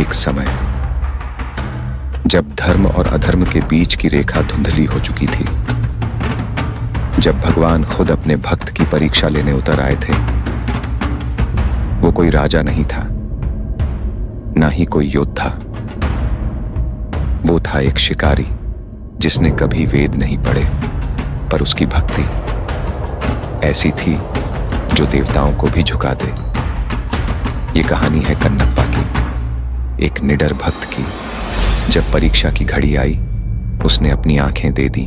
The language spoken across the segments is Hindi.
एक समय जब धर्म और अधर्म के बीच की रेखा धुंधली हो चुकी थी, जब भगवान खुद अपने भक्त की परीक्षा लेने उतर आए थे। वो कोई राजा नहीं था, ना ही कोई योद्धा। वो था एक शिकारी जिसने कभी वेद नहीं पढ़े, पर उसकी भक्ति ऐसी थी जो देवताओं को भी झुका दे। ये कहानी है कन्नप्पा की, एक निडर भक्त की। जब परीक्षा की घड़ी आई, उसने अपनी आंखें दे दी,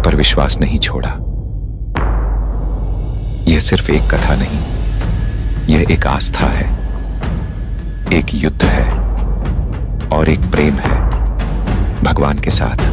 पर विश्वास नहीं छोड़ा। यह सिर्फ एक कथा नहीं, यह एक आस्था है, एक युद्ध है और एक प्रेम है भगवान के साथ।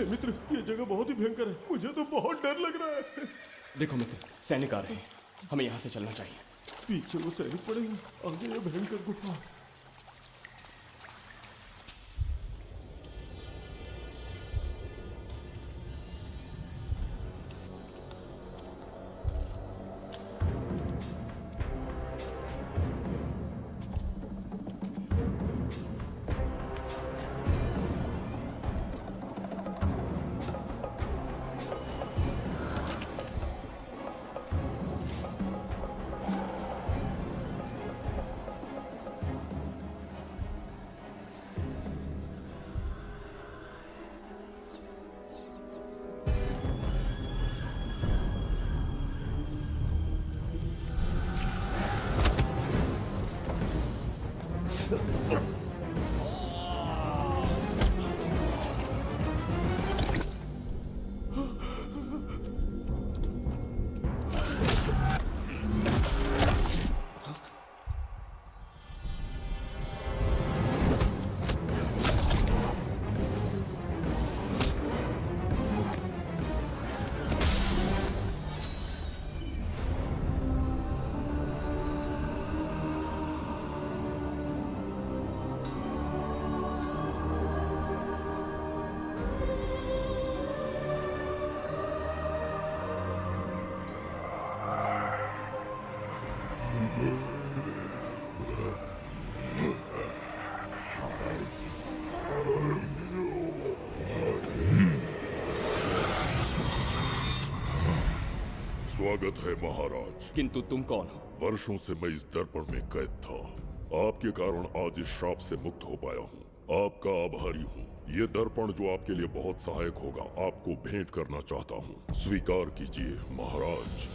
मित्र, ये जगह बहुत ही भयंकर है। मुझे तो बहुत डर लग रहा है। देखो मित्र, सैनिक आ रहे हैं, हमें यहाँ से चलना चाहिए। पीछे वो सैनिक पड़े हैं, आगे ये भयंकर गुफा। स्वागत है महाराज। किंतु तुम कौन हो? वर्षों से मैं इस दर्पण में कैद था। आपके कारण आज इस श्राप से मुक्त हो पाया हूँ। आपका आभारी हूँ। ये दर्पण जो आपके लिए बहुत सहायक होगा, आपको भेंट करना चाहता हूँ। स्वीकार कीजिए महाराज।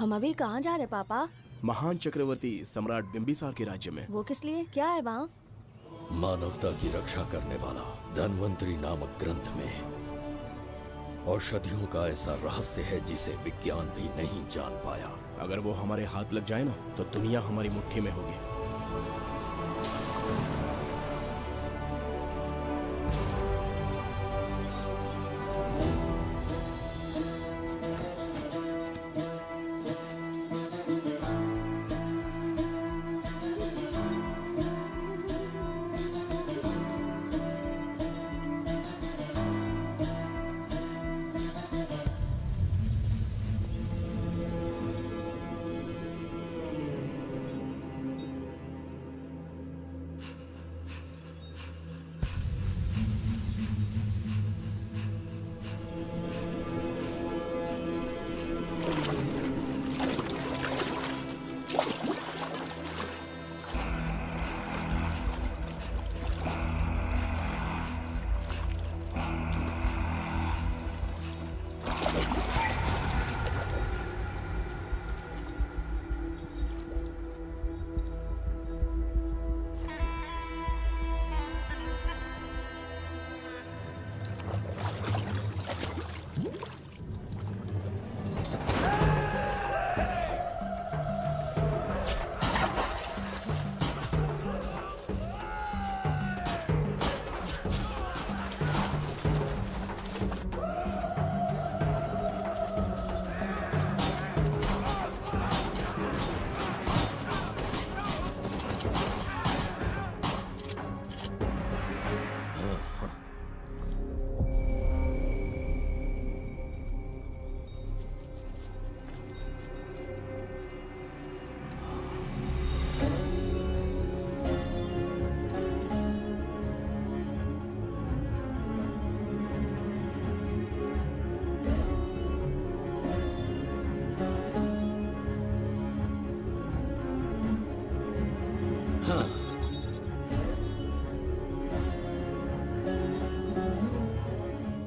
हम अभी कहाँ जा रहे पापा? महान चक्रवर्ती सम्राट बिंबिसार के राज्य में। वो किस लिए? क्या है वहाँ? मानवता की रक्षा करने वाला धन्वंतरी नामक ग्रंथ में औषधियों का ऐसा रहस्य है जिसे विज्ञान भी नहीं जान पाया। अगर वो हमारे हाथ लग जाए ना तो दुनिया हमारी मुट्ठी में होगी।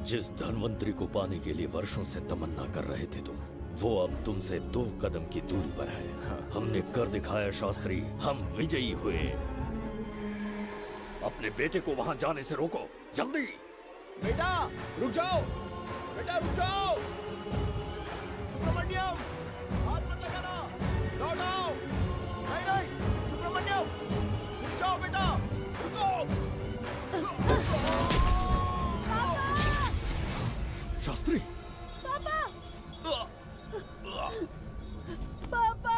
जिस धन्वंतरी को पाने के लिए वर्षों से तमन्ना कर रहे थे तुम, वो अब तुमसे 2 कदम की दूरी पर है। हमने कर दिखाया शास्त्री, हम विजयी हुए। अपने बेटे को वहां जाने से रोको, जल्दी। बेटा रुक जाओ, बेटा रुक जाओ। सुब्रमण्यम, हाथ मत लगाना, लौट आओ। नहीं नहीं सुब्रमण्यम, रुक जाओ बेटा, रुको। शास्त्री, पापा! पापा!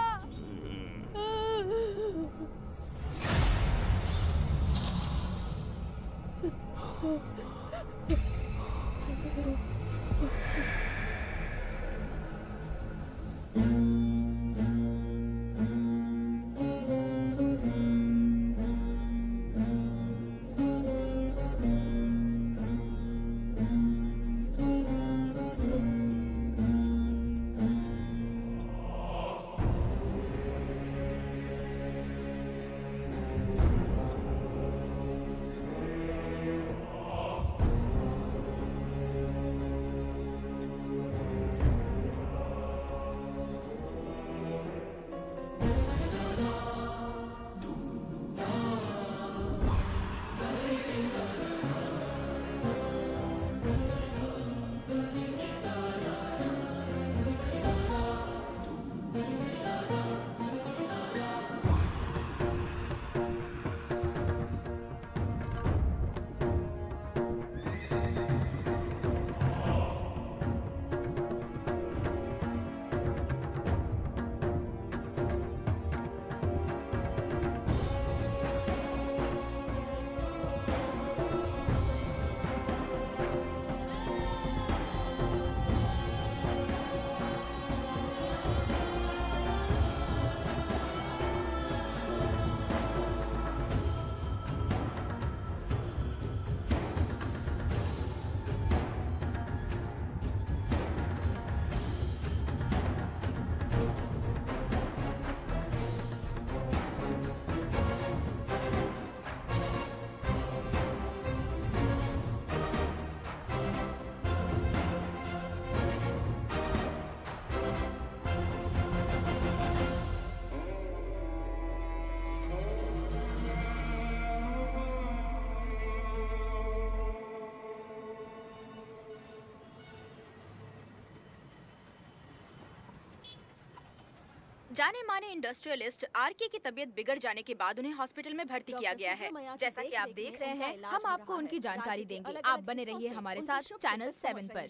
जाने माने इंडस्ट्रियलिस्ट आरके की तबीयत बिगड़ जाने के बाद उन्हें हॉस्पिटल में भर्ती किया गया है। जैसा कि आप देख रहे हैं, हम आपको उनकी जानकारी देंगे। आप बने रहिए हमारे साथ चैनल 7 पर।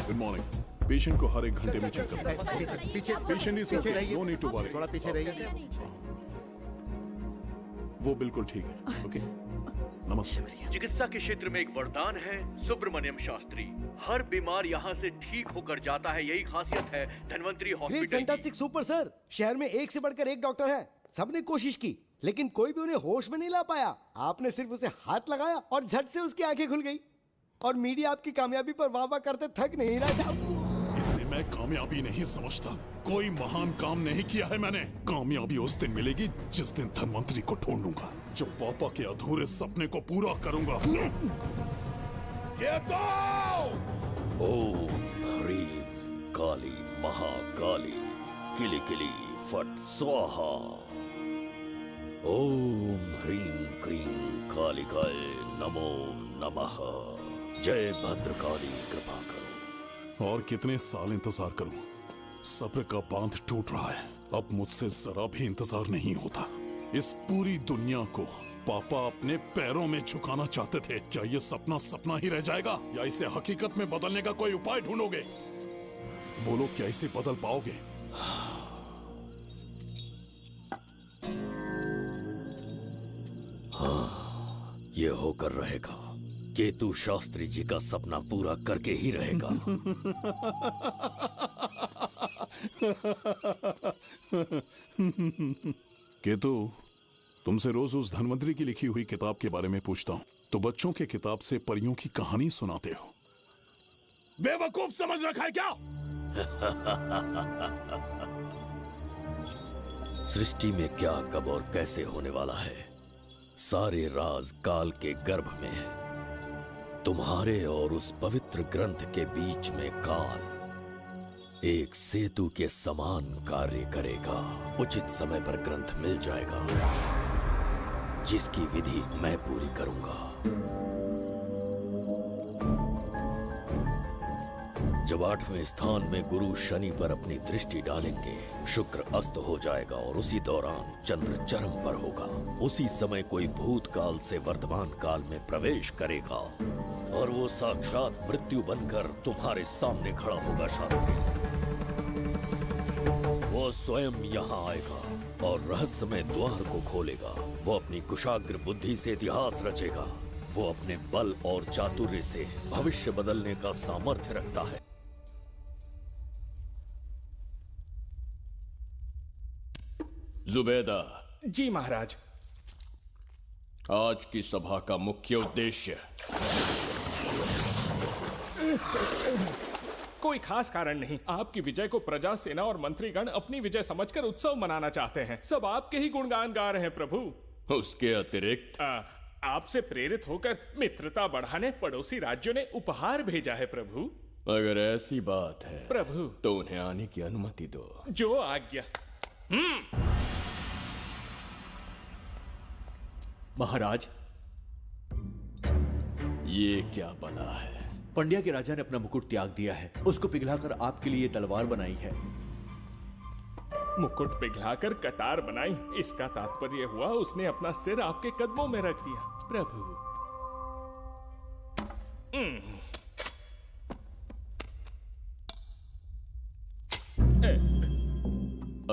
Good morning. पेशेंट को हर एक घंटे में चेक करना है। पीछे पेशेंट इज पीछे रहिए। No need to worry. थोड़ा पीछे रहिए। वो बिल्कुल ठीक है। ओके, नमस्ते। चिकित्सा के क्षेत्र में एक वरदान है सुब्रमण्यम शास्त्री। हर बीमार यहाँ से ठीक होकर जाता है, यही खासियत है धन्वंतरी ग्रेट, हॉस्पिटल की। Fantastic, super sir. शहर में एक से बढ़कर एक डॉक्टर है। सबने कोशिश की लेकिन कोई भी उन्हें होश में नहीं ला पाया। आपने सिर्फ उसे हाथ लगाया और झट से उसकी आंखें खुल गई। और मीडिया आपकी कामयाबी पर वाह वाह करते थक नहीं रहा। इसे मैं कामयाबी नहीं समझता। कोई महान काम नहीं किया है मैंने। कामयाबी उस दिन मिलेगी जिस दिन धन्वंतरी को ढूंढूंगा, जो पापा के अधूरे सपने को पूरा करूंगा। ये दो! ओम ह्रीं काली महाकाली किली किली फट स्वाहा। ओम ह्रीं क्रीं कालिकाय नमो नमः। जय भद्रकाली, कृपा करो। और कितने साल इंतजार करूं? सब्र का बांध टूट रहा है। अब मुझसे जरा भी इंतजार नहीं होता। इस पूरी दुनिया को पापा अपने पैरों में झुकाना चाहते थे। क्या ये सपना सपना ही रह जाएगा या इसे हकीकत में बदलने का कोई उपाय ढूंढोगे? बोलो, क्या इसे बदल पाओगे? हाँ, ये होकर रहेगा। केतु शास्त्री जी का सपना पूरा करके ही रहेगा। केतु, तुमसे रोज उस धन्वंतरी की लिखी हुई किताब के बारे में पूछता हूँ तो बच्चों के किताब से परियों की कहानी सुनाते हो। बेवकूफ समझ रखा है क्या? सृष्टि में क्या, कब और कैसे होने वाला है, सारे राज काल के गर्भ में है। तुम्हारे और उस पवित्र ग्रंथ के बीच में काल एक सेतु के समान कार्य करेगा। उचित समय पर ग्रंथ मिल जाएगा, जिसकी विधि मैं पूरी करूंगा। जब 8वें स्थान में गुरु शनि पर अपनी दृष्टि डालेंगे, शुक्र अस्त हो जाएगा और उसी दौरान चंद्र चरम पर होगा। उसी समय कोई भूतकाल से वर्तमान काल में प्रवेश करेगा और वो साक्षात मृत्यु बनकर तुम्हारे सामने खड़ा होगा। शास्त्री, वो स्वयं यहाँ आएगा और रहस्यमय द्वार को खोलेगा। वो अपनी कुशाग्र बुद्धि से इतिहास रचेगा। वो अपने बल और चातुर्य से भविष्य बदलने का सामर्थ्य रखता है। जुबेदा। जी महाराज। आज की सभा का मुख्य उद्देश्य कोई खास कारण नहीं। आपकी विजय को प्रजा, सेना और मंत्रीगण अपनी विजय समझकर उत्सव मनाना चाहते हैं। सब आपके ही गुणगान गा रहे हैं प्रभु। उसके अतिरिक्त आपसे प्रेरित होकर मित्रता बढ़ाने पड़ोसी राज्यों ने उपहार भेजा है प्रभु। अगर ऐसी बात है प्रभु, तो उन्हें आने की अनुमति दो। जो आज्ञा। महाराज, ये क्या बला है? पंड्या के राजा ने अपना मुकुट त्याग दिया है। उसको पिघलाकर आपके लिए तलवार बनाई है। मुकुट पिघलाकर कतार बनाई, इसका तात्पर्य हुआ उसने अपना सिर आपके कदमों में रख दिया प्रभु।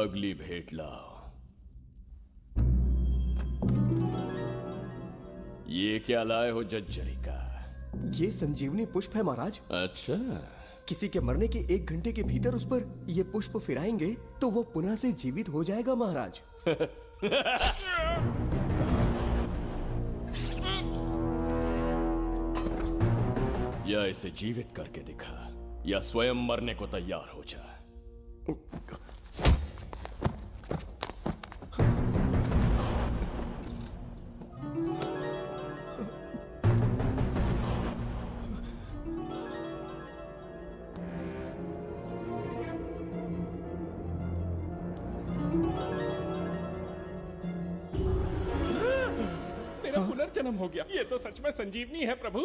अगली भेंट लाओ। ये क्या लाए हो जज्जरी का? ये संजीवनी पुष्प है महाराज। अच्छा, किसी के मरने के 1 घंटे के भीतर उस पर ये पुष्प फिराएंगे तो वो पुनः से जीवित हो जाएगा महाराज। या इसे जीवित करके दिखा। या स्वयं मरने को तैयार हो जा। मेरा पुनर्जन्म हो गया। ये तो सच में संजीवनी है प्रभु।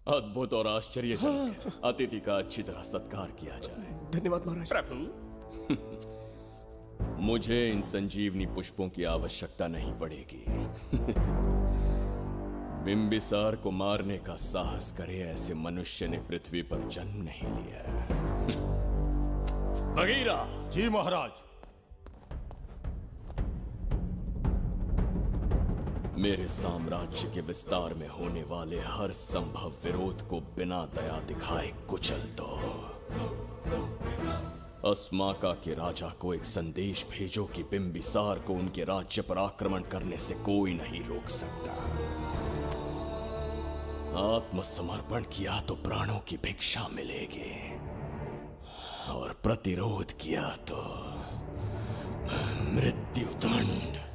अद्भुत और आश्चर्यजनक है। अतिथि का अच्छी तरह सत्कार किया जाए। धन्यवाद महाराज। प्रभु मुझे इन संजीवनी पुष्पों की आवश्यकता नहीं पड़ेगी। बिंबिसार को मारने का साहस करे ऐसे मनुष्य ने पृथ्वी पर जन्म नहीं लिया। बगीरा। जी महाराज। मेरे साम्राज्य के विस्तार में होने वाले हर संभव विरोध को बिना दया दिखाए कुचल दो। अस्माका के राजा को एक संदेश भेजो कि बिंबिसार को उनके राज्य पर आक्रमण करने से कोई नहीं रोक सकता। आत्मसमर्पण किया तो प्राणों की भिक्षा मिलेगी और प्रतिरोध किया तो मृत्युदंड।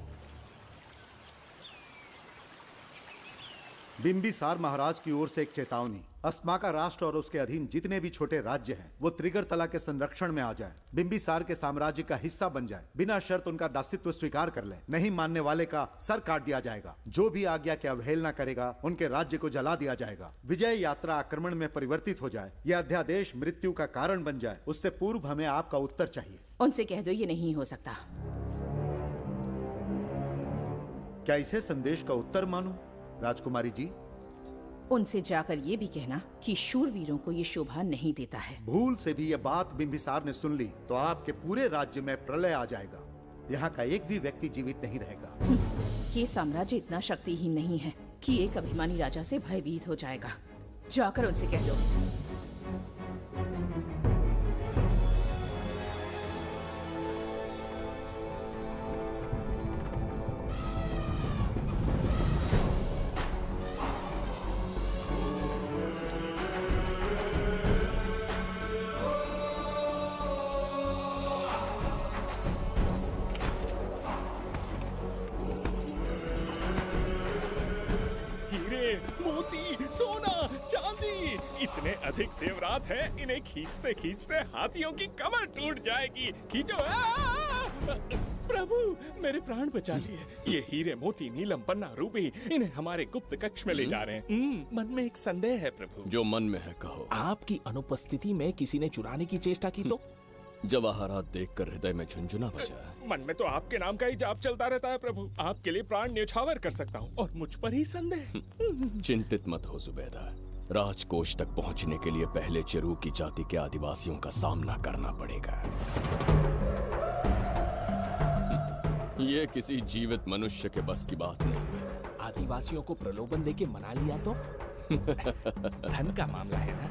बिंबिसार महाराज की ओर से एक चेतावनी। अस्माका राष्ट्र और उसके अधीन जितने भी छोटे राज्य हैं वो त्रिगर्तला के संरक्षण में आ जाएं, बिंबिसार के साम्राज्य का हिस्सा बन जाए, बिना शर्त उनका दासत्व स्वीकार कर ले। नहीं मानने वाले का सर काट दिया जाएगा। जो भी आज्ञा की अवहेलना करेगा उनके राज्य को जला दिया जाएगा। विजय यात्रा आक्रमण में परिवर्तित हो जाए, यह अध्यादेश मृत्यु का कारण बन जाए, उससे पूर्व हमें आपका उत्तर चाहिए। उनसे कह दो ये नहीं हो सकता। क्या इसे संदेश का उत्तर मानूं? राजकुमारी जी, उनसे जाकर ये भी कहना कि शूरवीरों को ये शोभा नहीं देता है। भूल से भी ये बात बिंबिसार ने सुन ली तो आपके पूरे राज्य में प्रलय आ जाएगा। यहाँ का एक भी व्यक्ति जीवित नहीं रहेगा। ये साम्राज्य इतना शक्तिहीन नहीं है कि एक अभिमानी राजा से भयभीत हो जाएगा। जाकर उनसे कह दो। इतने अधिक जेवरात हैं, इन्हें खींचते खींचते हाथियों की कमर टूट जाएगी। खींचो। प्रभु मेरे प्राण बचा लिए। ये हीरे मोती नीलम पन्ना रूबी इन्हें हमारे गुप्त कक्ष में ले जा रहे हैं। मन में एक संदेह है प्रभु। जो मन में है कहो। आपकी अनुपस्थिति में किसी ने चुराने की चेष्टा की तो? जवाहरात देखकर हृदय में झुंझुना बजा। मन में तो आपके नाम का ही जाप चलता रहता है प्रभु। आपके लिए प्राण न्यौछावर कर सकता हूँ और मुझ पर ही संदेह। चिंतित मत हो जुबैदा। राजकोष तक पहुंचने के लिए पहले चिरूकी जाति के आदिवासियों का सामना करना पड़ेगा। ये किसी जीवित मनुष्य के बस की बात नहीं है। आदिवासियों को प्रलोभन देके मना लिया तो? धन का मामला है ना?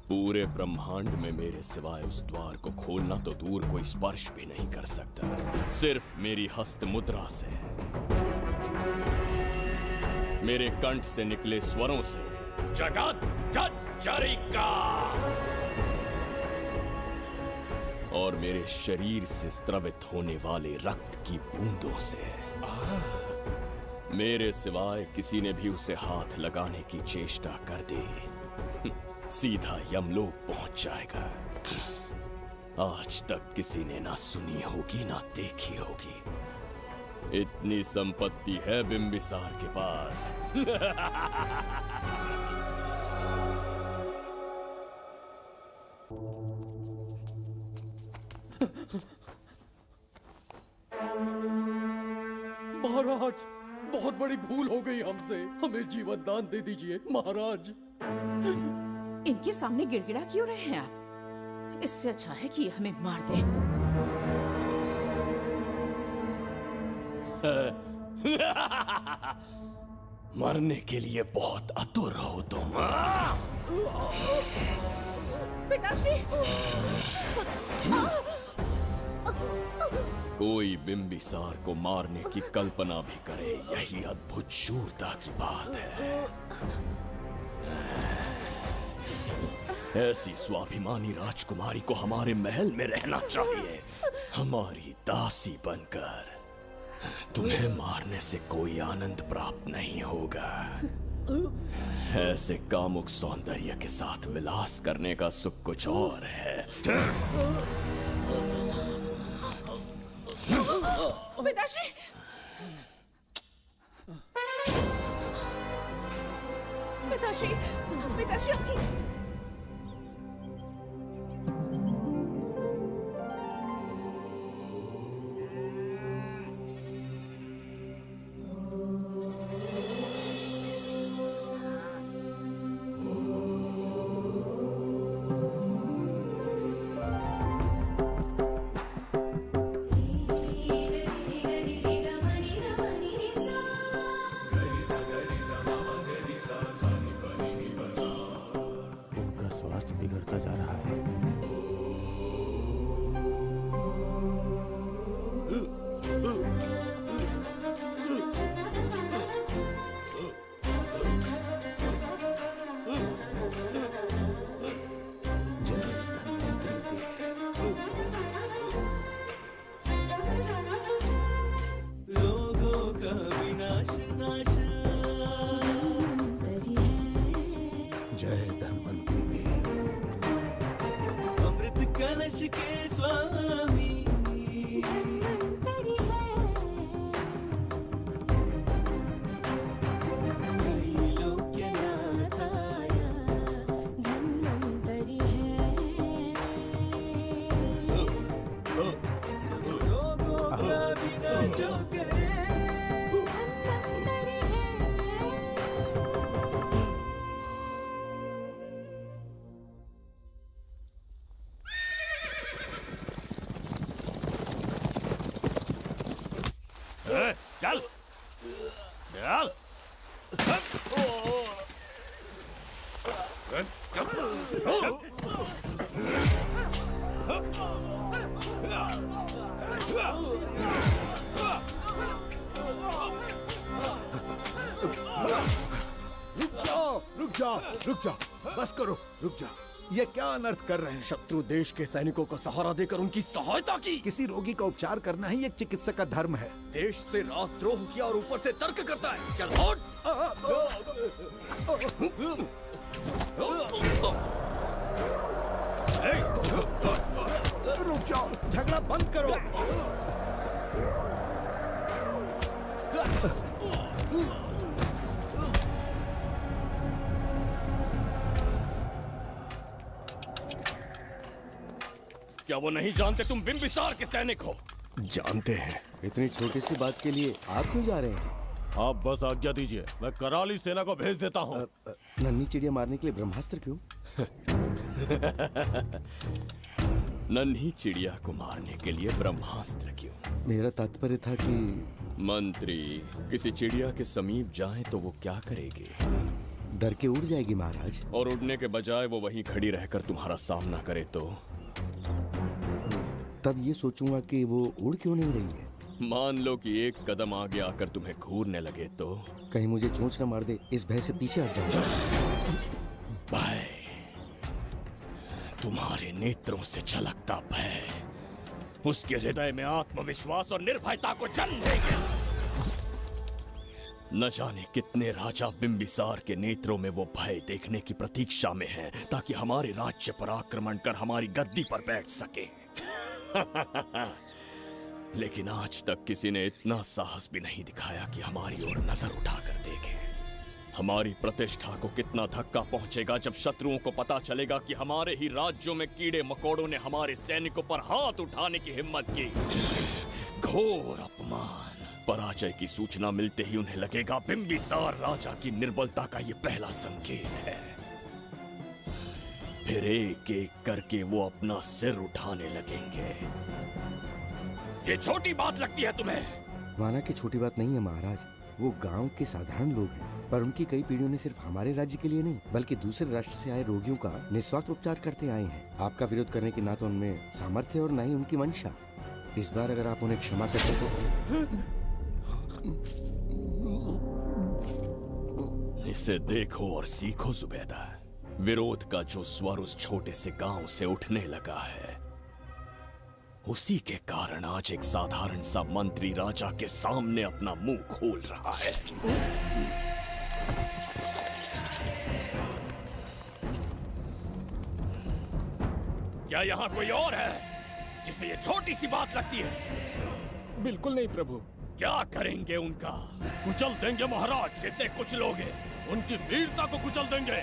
पूरे ब्रह्मांड में मेरे सिवाय उस द्वार को खोलना तो दूर कोई स्पर्श भी नहीं कर सकता। सिर्फ मेरी हस्त मुद्रा से, मेरे कंठ से निकले स्वरों से जगत जज्जरिका और मेरे शरीर से स्त्रवित होने वाले रक्त की बूंदों से। मेरे सिवाय किसी ने भी उसे हाथ लगाने की चेष्टा कर दी, सीधा यमलोक पहुंच जाएगा। आज तक किसी ने ना सुनी होगी ना देखी होगी। इतनी संपत्ति है बिंबिसार के पास। महाराज, बहुत बड़ी भूल हो गई हमसे। हमें जीवन दान दे दीजिए महाराज। इनके सामने गिड़गिड़ा क्यों रहे हैं आप? इससे अच्छा है कि हमें मार दें। मरने के लिए बहुत आतुर हो तुम। पिताश्री! कोई बिंबिसार को मारने की कल्पना भी करे, यही अद्भुत शूरता की बात है। ऐसी स्वाभिमानी राजकुमारी को हमारे महल में रहना चाहिए, हमारी दासी बनकर। तुम्हें मारने से कोई आनंद प्राप्त नहीं होगा। ऐसे कामुक सौंदर्य के साथ विलास करने का सुख कुछ और है। पिताश्री, पिताश्री, पिताश्री उठिए। बिगड़ता जा रहा है। रोगों का विनाश नाश जय धन्वंतरी देव। अमृत कलश के स्वामी रोगों का विनाश जो करे चल चल। रुक जाओ, बस करो, रुक जाओ। ये क्या अनर्थ कर रहे हैं? शत्रु देश के सैनिकों को सहारा देकर उनकी सहायता की। किसी रोगी का उपचार करना ही एक चिकित्सक का धर्म है। देश से राजद्रोह किया और ऊपर से तर्क करता है। चल हट। रुक जाओ, झगड़ा बंद करो। क्या वो नहीं जानते तुम बिंबिसार के सैनिक हो? जानते हैं। इतनी छोटी सी बात के लिए आप क्यों जा रहे हैं? आप बस आज्ञा दीजिए, मैं कराली सेना को भेज देता हूँ। नन्ही चिड़िया मारने के लिए ब्रह्मास्त्र क्यों? नन्ही चिड़िया को मारने के लिए ब्रह्मास्त्र क्यों? मेरा तात्पर्य था कि मंत्री किसी चिड़िया के समीप जाए तो वो क्या करेगी? डर के उड़ जाएगी महाराज। और उड़ने के बजाय वो वहीं खड़ी रहकर तुम्हारा सामना करे तो? तब ये सोचूंगा कि वो उड़ क्यों नहीं रही है। मान लो कि एक कदम आगे आकर तुम्हें घूरने लगे तो? कहीं मुझे चोंच न मार दे, इस भय से पीछे हट जाऊंगा। भय, तुम्हारे नेत्रों से झलकता भय उसके हृदय में आत्मविश्वास और निर्भयता को जन्म देगा। न जाने कितने राजा बिंबिसार के नेत्रों में वो भय देखने की प्रतीक्षा में हैं, ताकि हमारे राज्य पर आक्रमण कर हमारी गद्दी पर बैठ सके। लेकिन आज तक किसी ने इतना साहस भी नहीं दिखाया कि हमारी ओर नजर उठाकर देखे। हमारी प्रतिष्ठा को कितना धक्का पहुंचेगा जब शत्रुओं को पता चलेगा कि हमारे ही राज्यों में कीड़े मकोड़ों ने हमारे सैनिकों पर हाथ उठाने की हिम्मत की। घोर अपमान। पराजय की सूचना मिलते ही उन्हें लगेगा बिंबिसार राजा की निर्बलता का ये पहला संकेत है। फिर एक एक करके वो अपना सिर उठाने लगेंगे। ये छोटी बात लगती है तुम्हें? माना कि छोटी बात नहीं है महाराज। वो गांव के साधारण लोग हैं, पर उनकी कई पीढ़ियों ने सिर्फ हमारे राज्य के लिए नहीं बल्कि दूसरे राष्ट्र से आए रोगियों का निस्वार्थ उपचार करते आए हैं। आपका विरोध करने की ना तो उनमें सामर्थ्य और ना ही उनकी मंशा। इस बार अगर आप उन्हें क्षमा कर सको। इसे देखो और सीखो जुबैदा। विरोध का जो स्वर उस छोटे से गांव से उठने लगा है, उसी के कारण आज एक साधारण सा मंत्री राजा के सामने अपना मुंह खोल रहा है। क्या यहाँ कोई और है जिसे ये छोटी सी बात लगती है? बिल्कुल नहीं प्रभु। क्या करेंगे उनका? कुचल देंगे महाराज, जैसे कुछ लोग हैं। उनकी वीरता को कुचल देंगे।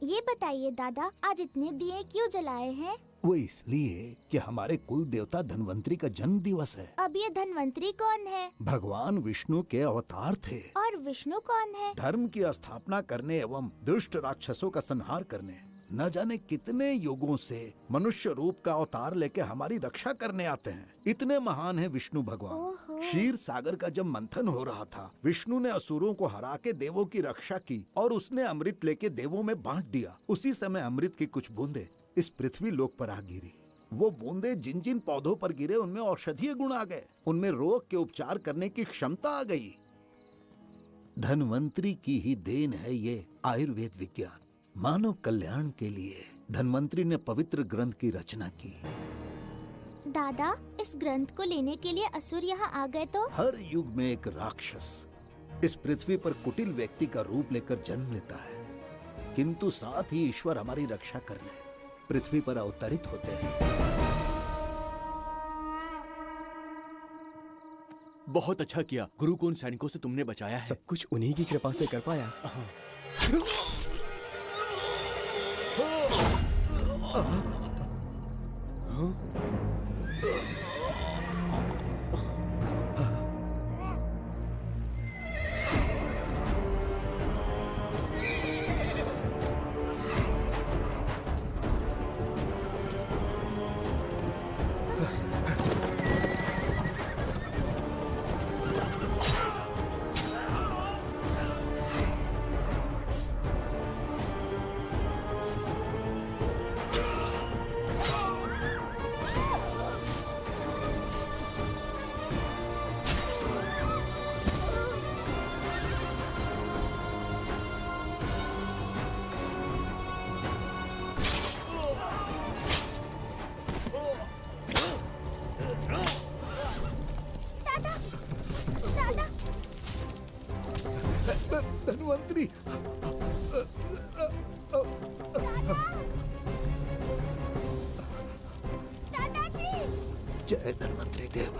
ये बताइए दादा, आज इतने दिए क्यों जलाए हैं? वो इसलिए कि हमारे कुल देवता धन्वंतरी का जन्म दिवस है। अब ये धन्वंतरी कौन है? भगवान विष्णु के अवतार थे। और विष्णु कौन है? धर्म की स्थापना करने एवं दुष्ट राक्षसों का संहार करने न जाने कितने युगों से मनुष्य रूप का अवतार लेके हमारी रक्षा करने आते हैं। इतने महान है विष्णु भगवान। क्षीर सागर का जब मंथन हो रहा था, विष्णु ने असुरों को हरा के देवों की रक्षा की और उसने अमृत लेके देवों में बांट दिया। उसी समय अमृत की कुछ बूंदे इस पृथ्वी लोक पर आ गिरी। वो बूंदे जिन जिन पौधों पर गिरे उनमें औषधीय गुण आ गए, उनमें रोग के उपचार करने की क्षमता आ गई। धन्वंतरी की ही देन है ये आयुर्वेद विज्ञान। मानव कल्याण के लिए धन्वंतरी ने पवित्र ग्रंथ की रचना की। दादा, इस ग्रंथ को लेने के लिए असुर यहाँ आ गए तो? हर युग में एक राक्षस इस पृथ्वी पर कुटिल व्यक्ति का रूप लेकर जन्म लेता है, किंतु साथ ही ईश्वर हमारी रक्षा करने पृथ्वी पर अवतरित होते हैं। बहुत अच्छा किया गुरु को उन सैनिकों से तुमने बचाया है। सब कुछ उन्हीं की कृपा से कर पाया। धन्वंतरी, दादाजी, जय धन्वंतरी देव।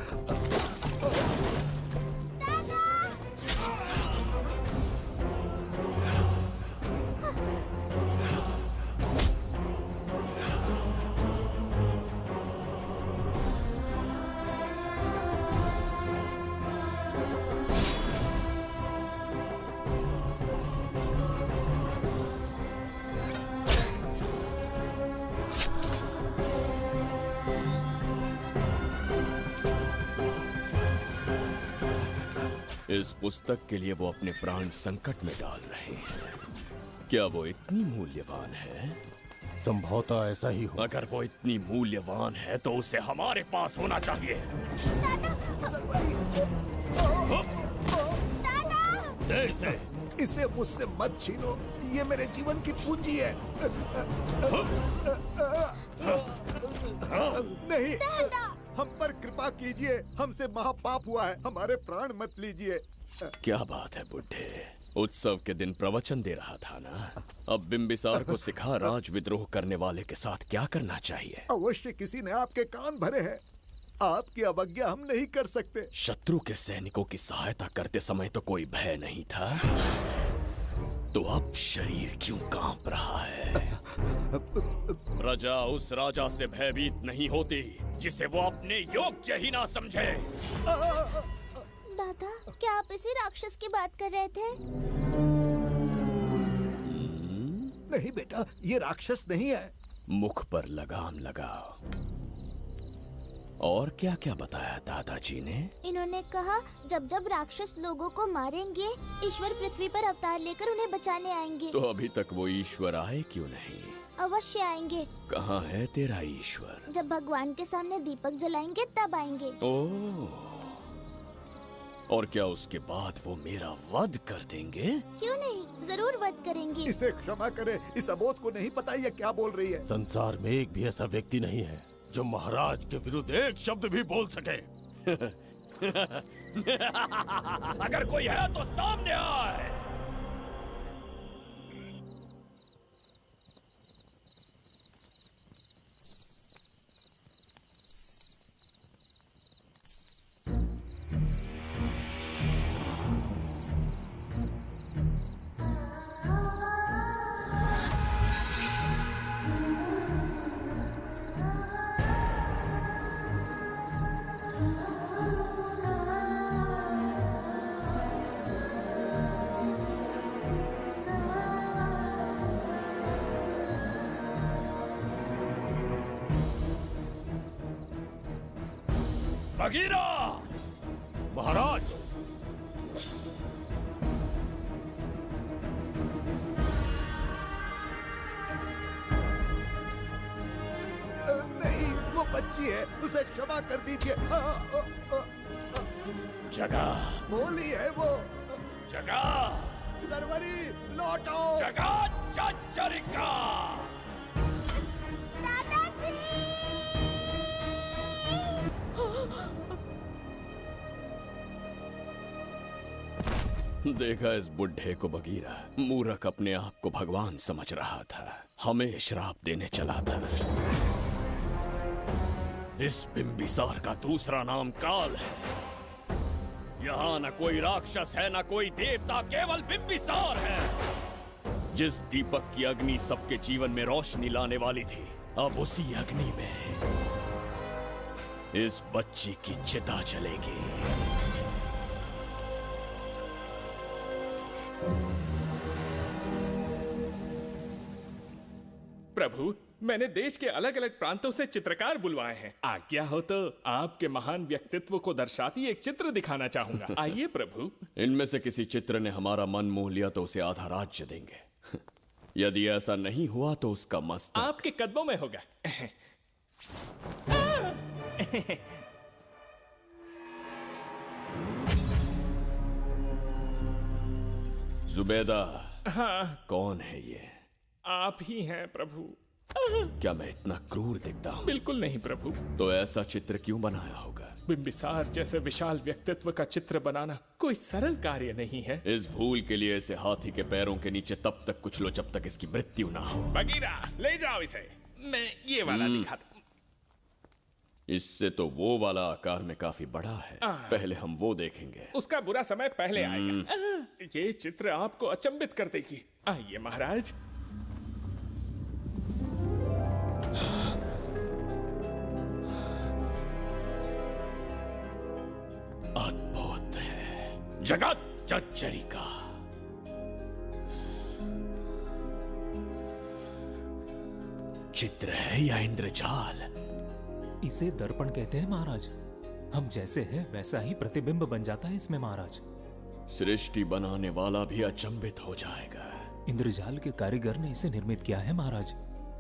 इस पुस्तक के लिए वो अपने प्राण संकट में डाल रहे हैं। क्या वो इतनी मूल्यवान है? संभवतः ऐसा ही हो। अगर वो इतनी मूल्यवान है तो उसे हमारे पास होना चाहिए। दे इसे। इसे मुझसे मत छीनो, ये मेरे जीवन की पूंजी है। नहीं, हम पर कृपा कीजिए, हमसे महापाप हुआ है, हमारे प्राण मत लीजिए। क्या बात है बुड्ढे, उत्सव के दिन प्रवचन दे रहा था ना। अब बिंबिसार को सिखा राज विद्रोह करने वाले के साथ क्या करना चाहिए। अवश्य किसी ने आपके कान भरे हैं, आपकी अवज्ञा हम नहीं कर सकते। शत्रु के सैनिकों की सहायता करते समय तो कोई भय नहीं था, तो अब शरीर क्यों कांप रहा है? प्रजा उस राजा से भयभीत नहीं होती जिसे वो अपने योग्य ही ना समझे। दादा, क्या आप इसी राक्षस की बात कर रहे थे? नहीं बेटा, ये राक्षस नहीं है। मुख पर लगाम लगाओ। और क्या क्या बताया दादाजी ने? इन्होंने कहा जब जब राक्षस लोगों को मारेंगे, ईश्वर पृथ्वी पर अवतार लेकर उन्हें बचाने आएंगे। तो अभी तक वो ईश्वर आए क्यों नहीं? अवश्य आएंगे। कहाँ है तेरा ईश्वर? जब भगवान के सामने दीपक जलाएंगे तब आएंगे। ओह, और क्या उसके बाद वो मेरा वध कर देंगे? क्यों नहीं, जरूर वध करेंगे। इसे क्षमा करे, इस अबोध को नहीं पता ये क्या बोल रही है। संसार में एक भी ऐसा व्यक्ति नहीं है जो महाराज के विरुद्ध एक शब्द भी बोल सके। अगर कोई है तो सामने आए। बगीरा! महाराज! नहीं, वो बच्ची है, उसे क्षमा कर दीजिए। जगह बोली है वो। जगह सरवरी लौटो। जगह चचरिका। देखा इस बुढ़े को बगीरा। मूर्ख अपने आप को भगवान समझ रहा था, हमें श्राप देने चला था। इस बिंबिसार का दूसरा नाम काल है। यहाँ न कोई राक्षस है न कोई देवता, केवल बिंबिसार है। जिस दीपक की अग्नि सबके जीवन में रोशनी लाने वाली थी, अब उसी अग्नि में इस बच्ची की चिता जलेगी। प्रभु, मैंने देश के अलग अलग प्रांतों से चित्रकार बुलवाए हैं। आज्ञा हो तो आपके महान व्यक्तित्व को दर्शाती एक चित्र दिखाना चाहूंगा। आइए प्रभु। इनमें से किसी चित्र ने हमारा मन मोह लिया तो उसे आधा राज्य देंगे। यदि ऐसा नहीं हुआ तो उसका मस्तक आपके कदमों में होगा। जुबैदा। हाँ। कौन है ये? आप ही हैं प्रभु। क्या मैं इतना क्रूर दिखता हूँ? बिल्कुल नहीं प्रभु। तो ऐसा चित्र क्यों बनाया होगा? बिंबिसार जैसे विशाल व्यक्तित्व का चित्र बनाना कोई सरल कार्य नहीं है। इस भूल के लिए इसे हाथी के पैरों के नीचे तब तक कुचलो जब तक इसकी मृत्यु ना हो। बगीरा, ले जाओ इसे। मैं ये वाला दिखाता। इससे तो वो वाला आकार में काफी बड़ा है। पहले हम वो देखेंगे। उसका बुरा समय पहले आएगा। ये चित्र आपको अचंभित कर देगी। आइए महाराज। अद्भुत है। जगत चचरिका। चित्र है या इंद्रजाल? इसे दर्पण कहते हैं महाराज। हम जैसे हैं वैसा ही प्रतिबिंब बन जाता है इसमें महाराज। सृष्टि बनाने वाला भी अचंभित हो जाएगा। इंद्रजाल के कारीगर ने इसे निर्मित किया है महाराज।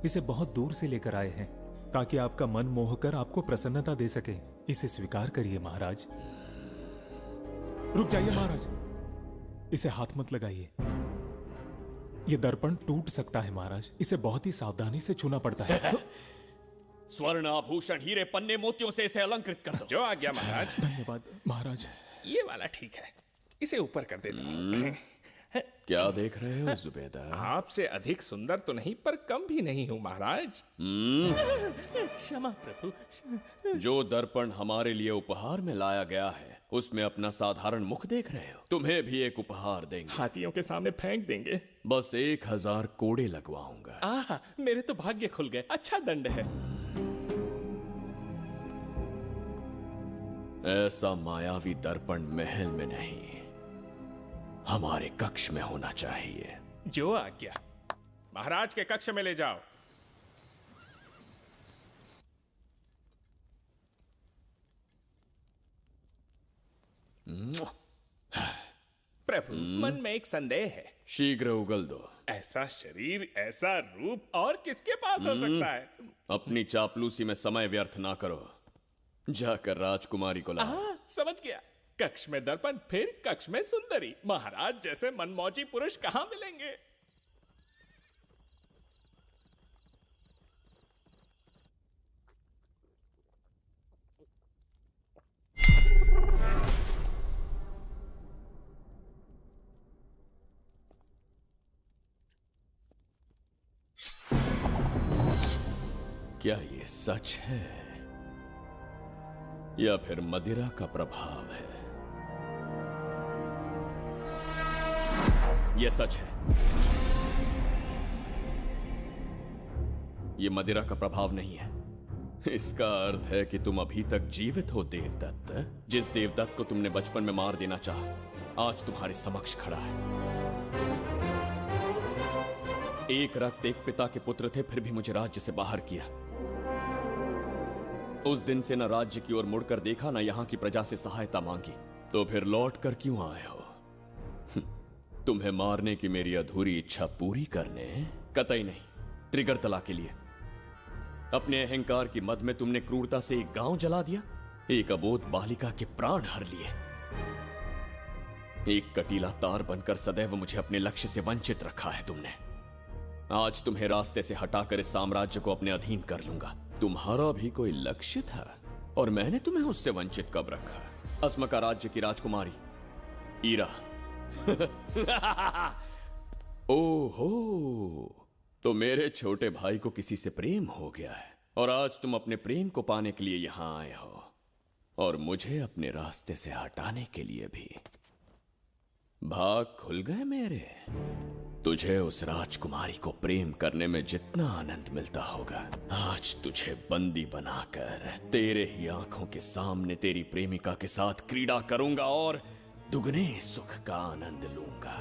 इसे बहुत दूर से लेकर आए हैं ताकि आपका मन मोह कर आपको प्रसन्नता दे सके। इसे स्वीकार करिए महाराज। रुक जाइए महाराज, इसे हाथ मत लगाइए। यह दर्पण टूट सकता है महाराज। इसे बहुत ही सावधानी से छूना पड़ता है। स्वर्ण आभूषण हीरे पन्ने मोतियों से इसे अलंकृत कर दो। जो आ गया महाराज। धन्यवाद महाराज। ये वाला ठीक है, इसे ऊपर कर देता हूं। क्या देख रहे हो जुबैदा? आपसे अधिक सुंदर तो नहीं पर कम भी नहीं हूं महाराज। क्षमा प्रभु। जो दर्पण हमारे लिए उपहार में लाया गया है उसमें अपना साधारण मुख देख रहे हो। तुम्हें भी एक उपहार देंगे। हाथियों के सामने फेंक देंगे। बस 1000 कोड़े लगवाऊंगा। मेरे तो भाग्य खुल गए। अच्छा दंड है। ऐसा मायावी दर्पण महल में नहीं, हमारे कक्ष में होना चाहिए। जो आज्ञा। महाराज के कक्ष में ले जाओ। प्रभु, मन में एक संदेह है। शीघ्र उगल दो। ऐसा शरीर, ऐसा रूप और किसके पास हो सकता है? अपनी चापलूसी में समय व्यर्थ ना करो। जाकर राजकुमारी को लाओ। समझ गया। कक्ष में दर्पण, फिर कक्ष में सुंदरी। महाराज जैसे मनमौजी पुरुष कहाँ मिलेंगे? क्या ये सच है या फिर मदिरा का प्रभाव है? ये सच है। ये मदिरा का प्रभाव नहीं है। इसका अर्थ है कि तुम अभी तक जीवित हो देवदत्त। जिस देवदत्त को तुमने बचपन में मार देना चाहा, आज तुम्हारे समक्ष खड़ा है। एक रक्त एक पिता के पुत्र थे, फिर भी मुझे राज्य से बाहर किया। उस दिन से न राज्य की ओर मुड़कर देखा, न यहां की प्रजा से सहायता मांगी। तो फिर लौट कर क्यों आए हो? तुम्हें मारने की मेरी अधूरी इच्छा पूरी करने? कतई नहीं, त्रिगर्तला के लिए। अपने अहंकार की मद में तुमने क्रूरता से एक गांव जला दिया, एक अबोध बालिका के प्राण हर लिए। एक कटीला तार बनकर सदैव मुझे अपने लक्ष्य से वंचित रखा है तुमने। आज तुम्हें रास्ते से हटाकर इस साम्राज्य को अपने अधीन कर लूंगा। तुम्हारा भी कोई लक्ष्य था और मैंने तुम्हें उससे वंचित कब रखा? अस्मका राज्य की राजकुमारी ईरा। ओहो, तो मेरे छोटे भाई को किसी से प्रेम हो गया है और आज तुम अपने प्रेम को पाने के लिए यहां आए हो और मुझे अपने रास्ते से हटाने के लिए भी। भाग खुल गए मेरे। तुझे उस राजकुमारी को प्रेम करने में जितना आनंद मिलता होगा, आज तुझे बंदी बनाकर तेरे ही आंखों के सामने तेरी प्रेमिका के साथ क्रीड़ा करूंगा और दुगने सुख का आनंद लूंगा।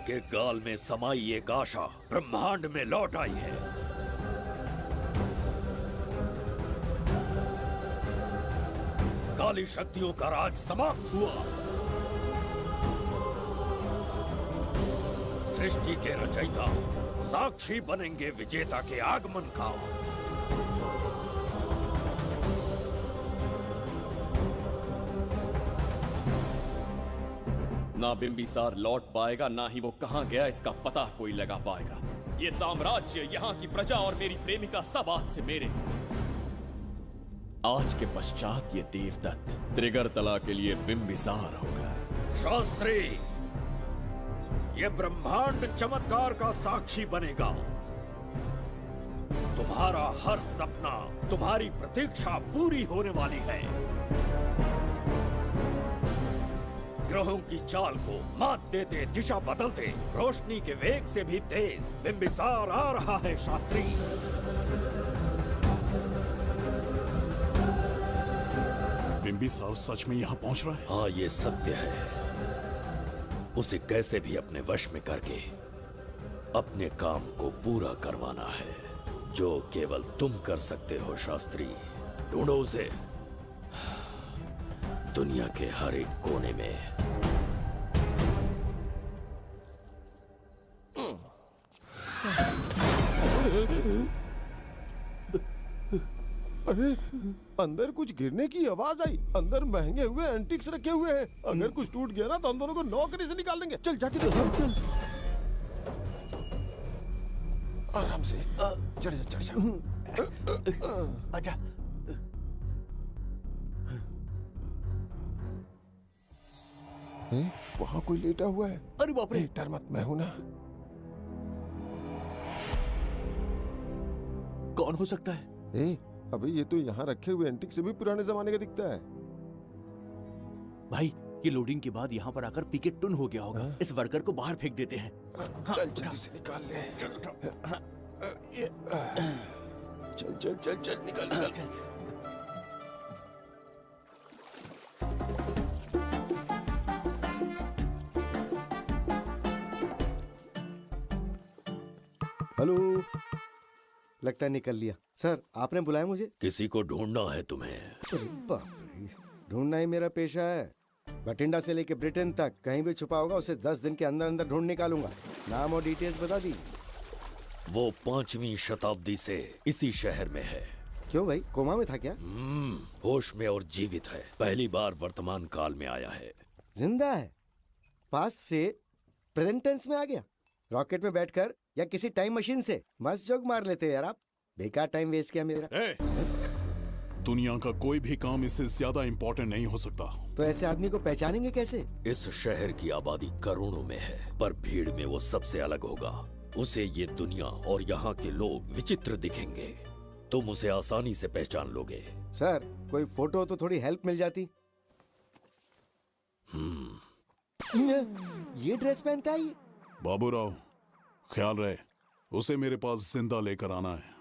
के गाल में समाई एक आशा ब्रह्मांड में लौट आई है। काली शक्तियों का राज समाप्त हुआ। सृष्टि के रचयिता साक्षी बनेंगे विजेता के आगमन का। ना बिंबिसार लौट पाएगा, ना ही वो कहां गया इसका पता कोई लगा पाएगा। ये साम्राज्य, यहाँ की प्रजा और मेरी प्रेमिका सब आज से मेरे। आज के पश्चात ये देवदत्त त्रिगर्तला के लिए बिंबिसार होगा। शास्त्री, ये ब्रह्मांड चमत्कार का साक्षी बनेगा। तुम्हारा हर सपना, तुम्हारी प्रतीक्षा पूरी होने वाली है। ग्रहों की चाल को मात देते, दिशा बदलते, रोशनी के वेग से भी तेज बिंबिसार आ रहा है। शास्त्री, बिंबिसार सच में यहाँ पहुँच रहा है? हाँ, ये सत्य है। उसे कैसे भी अपने वश में करके अपने काम को पूरा करवाना है, जो केवल तुम कर सकते हो। शास्त्री, ढूंढो उसे दुनिया के हर एक कोने में। अरे अंदर कुछ गिरने की आवाज आई। अंदर महंगे हुए एंटिक्स रखे हुए हैं। अगर कुछ टूट गया ना तो हम दोनों को नौकरी से निकाल देंगे। चल जाके देख। चल आराम से चढ़ जा चढ़ जा। आजा। वहाँ कोई लेटा हुआ है। अरे बाप रे। डर मत, मैं हूं ना। कौन हो सकता है? अबे ये तो यहाँ रखे हुए एंटिक से भी पुराने जमाने का दिखता है। भाई ये लोडिंग के बाद यहाँ पर आकर पीके टुन हो गया होगा। इस वर्कर को बाहर फेंक देते हैं। चल जल्दी से निकाल ले। चल चल चल चल निकाल निकाल। हेलो, लगता है निकल लिया। सर आपने बुलाया मुझे? किसी को ढूंढना है तुम्हें। अरे बाप रे, ढूंढना ही मेरा पेशा है। बठिंडा से लेके ब्रिटेन तक कहीं भी छुपा होगा उसे 10 दिन के अंदर अंदर ढूंढ निकालूंगा। नाम और डिटेल्स बता दी। वो 5वीं शताब्दी से इसी शहर में है। क्यों भाई, कोमा में था क्या? होश में और जीवित है। पहली बार वर्तमान काल में आया है। जिंदा है? पास्ट से प्रेजेंट टेंस में आ गया? रॉकेट में बैठकर या किसी टाइम मशीन से? मस्त जोक मार लेते यार आप। बेकार टाइम वेस्ट किया मेरा। दुनिया का कोई भी काम इससे ज्यादा इम्पोर्टेंट नहीं हो सकता। तो ऐसे आदमी को पहचानेंगे कैसे? इस शहर की आबादी करोड़ों में है, पर भीड़ में वो सबसे अलग होगा। उसे ये दुनिया और यहाँ के लोग विचित्र दिखेंगे। तुम उसे आसानी से पहचान लोगे। सर कोई फोटो तो थोड़ी हेल्प मिल जाती। ये ड्रेस पहनता है ये? बाबूराव ख्याल रहे, उसे मेरे पास जिंदा लेकर आना है।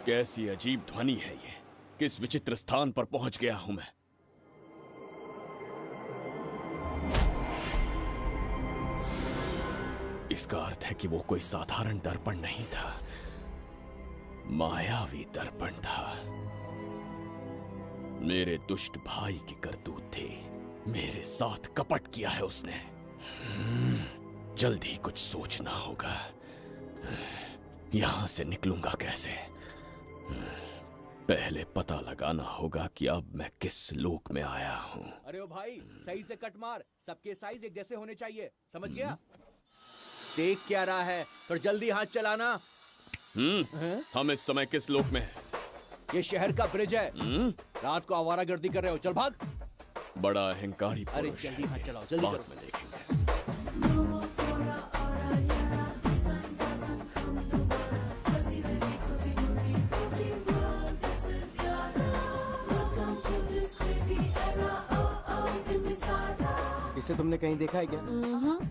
कैसी अजीब ध्वनि है ये। किस विचित्र स्थान पर पहुंच गया हूं मैं। इसका अर्थ है कि वो कोई साधारण दर्पण नहीं था, मायावी दर्पण था। मेरे दुष्ट भाई की करतूत थी। मेरे साथ कपट किया है उसने। जल्द ही कुछ सोचना होगा। यहां से निकलूंगा कैसे? पहले पता लगाना होगा कि अब मैं किस लोक में आया हूँ। अरे ओ भाई, सही से कट मार। सबके साइज एक जैसे होने चाहिए, समझ गया? देख क्या रहा है, पर जल्दी हाथ चलाना। हम इस समय किस लोक में हैं? ये शहर का ब्रिज है। रात को आवारागर्दी कर रहे हो, चल भाग। बड़ा अहंकारी पुरुष। अरे जल्दी हाथ चलाओ, जल्दी बाद करो। में देखेंगे। इसे तुमने कहीं देखा है क्या?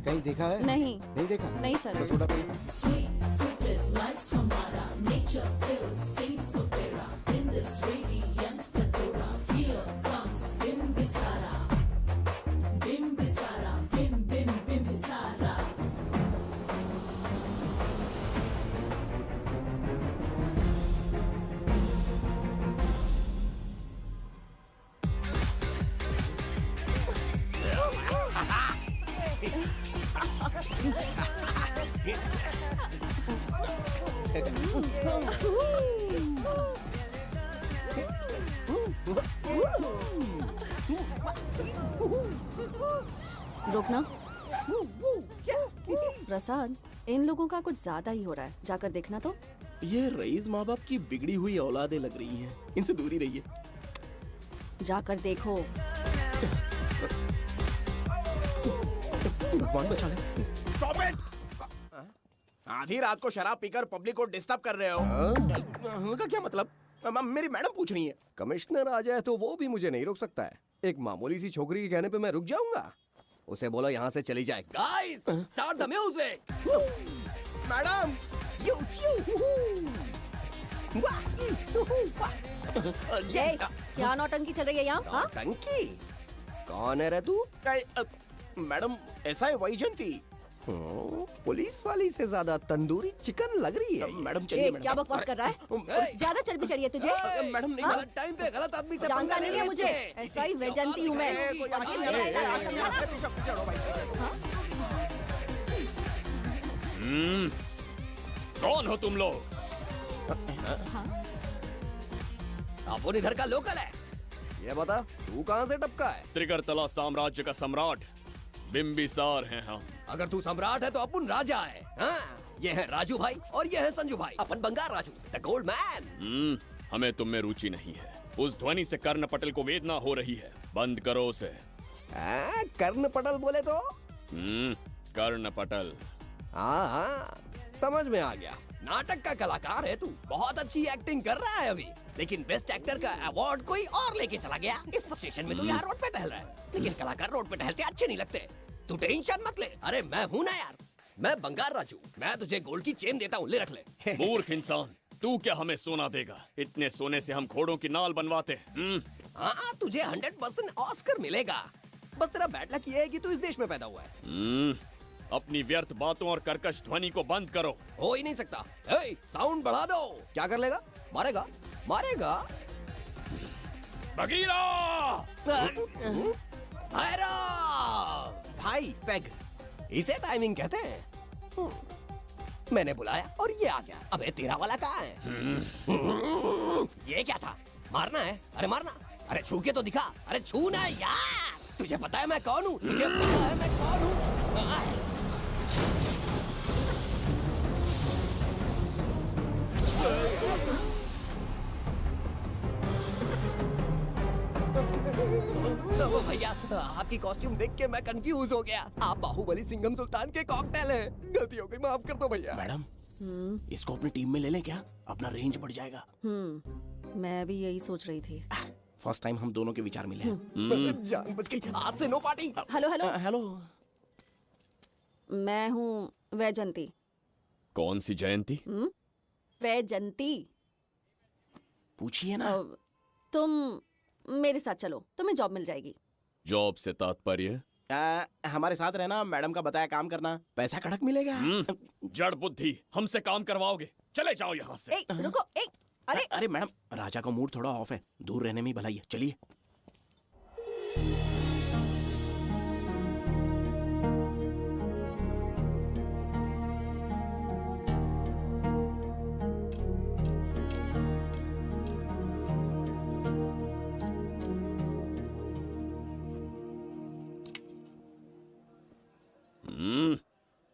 कहीं देखा है? नहीं। नहीं देखा? नहीं सर। तो सोडा पियो। रुकना। प्रसाद, इन लोगों का कुछ ज्यादा ही हो रहा है। जाकर देखना तो। ये रईस माँ बाप की बिगड़ी हुई औलादें लग रही हैं। इनसे दूरी रहिए। जाकर देखो। भगवान बचा ले। Stop it! आधी रात को शराब पीकर पब्लिक को डिस्टर्ब कर रहे हो। का क्या मतलब? मेरी मैडम पूछ रही है। कमिश्नर आ जाए तो वो भी मुझे नहीं रोक सकता है। एक मामूली सी छोकरी के कहने पे मैं रुक जाऊंगा? उसे बोलो यहाँ से चली जाए। Guys, start the music. Madam, ये क्या नौटंकी चल रही है यहाँ? हाँ? टंकी? कौन है रे तू? मैडम ऐसा है वैजंती। पुलिस वाली से ज्यादा तंदूरी चिकन लग रही है। मैडम चलिए। क्या बकवास कर रहा है? ज्यादा चर्बी चढ़ी है तुझे? मैडम नहीं, गलत टाइम पे गलत आदमी से जानता नहीं है मुझे, ऐसा ही वैजंती हूँ मैं। कौन हो तुम लोग? अपन इधर का लोकल है। ये बता तू कहाँ से टपका है? त्रिगर्तला साम्राज्य का सम्राट बिंबिसार हैं हम। अगर तू सम्राट है तो अपन राजा है। हाँ? ये है राजू भाई और ये है संजू भाई, अपन बंगार राजू, द गोल्ड मैन। हमें तुम में रुचि नहीं है। उस ध्वनि से कर्ण पटल को वेदना हो रही है, बंद करो उसे। कर्ण पटल बोले तो? कर्ण पटल। हाँ, समझ में आ गया। नाटक का कलाकार है तू, बहुत अच्छी एक्टिंग कर रहा है अभी, लेकिन बेस्ट एक्टर का अवार्ड कोई और लेके चला गया। इस स्टेशन में तू यहाँ रोड पे टहल रहा है, लेकिन कलाकार रोड पे टहलते अच्छे नहीं लगते। तू टेंशन मत ले। अरे मैं हूँ ना यार, मैं बंगार राजू, मैं तुझे गोल्ड की चेन देता हूँ, ले रख ले। मूर्ख इंसान, तू क्या हमें सोना देगा? इतने सोने से हम घोड़ों की नाल बनवाते हैं। हाँ, तुझे 100% ऑस्कर मिलेगा। बस तेरा बैड लक ये है कि तू इस देश में पैदा हुआ है। अपनी व्यर्थ बातों और कर्कश ध्वनि को बंद करो। हो ही नहीं सकता। साउंड बढ़ा दो। क्या कर लेगा? मारेगा? मारेगा? बगीरा! भाई पैग, इसे टाइमिंग कहते हैं। मैंने बुलाया और ये आ गया। अबे तेरा वाला कहाँ है? ये क्या था? मारना है? अरे मारना। अरे छू के तो दिखा। अरे छूना है यार। तुझे पता है मैं कौन हूँ? तुझे पता है मैं कौन हूँ? भैया, आपकी कॉस्ट्यूम देख के मैं कंफ्यूज हो गया। आप बाहुबली सिंघम सुल्तान के कॉकटेल हैं। गलती हो गई, माफ कर दो भैया। मैडम, इसको अपनी टीम में ले लें क्या? अपना रेंज बढ़ जाएगा। मैं भी यही सोच रही थी। फर्स्ट टाइम हम दोनों के विचार मिले। जान बच गई। आज से no party. Hello hello hello. मैं हूँ वैजंती। कौन सी जयंती? वैजंती। पूछिए ना। तुम मेरे साथ चलो, तुम्हें जॉब मिल जाएगी। जॉब से तात्पर्य? हमारे साथ रहना, मैडम का बताया काम करना, पैसा कड़क मिलेगा। जड़ बुद्धि, हमसे काम करवाओगे? चले जाओ यहाँ से। रुको। अरे मैडम, राजा का मूड थोड़ा ऑफ है, दूर रहने में ही भलाई है। चलिए।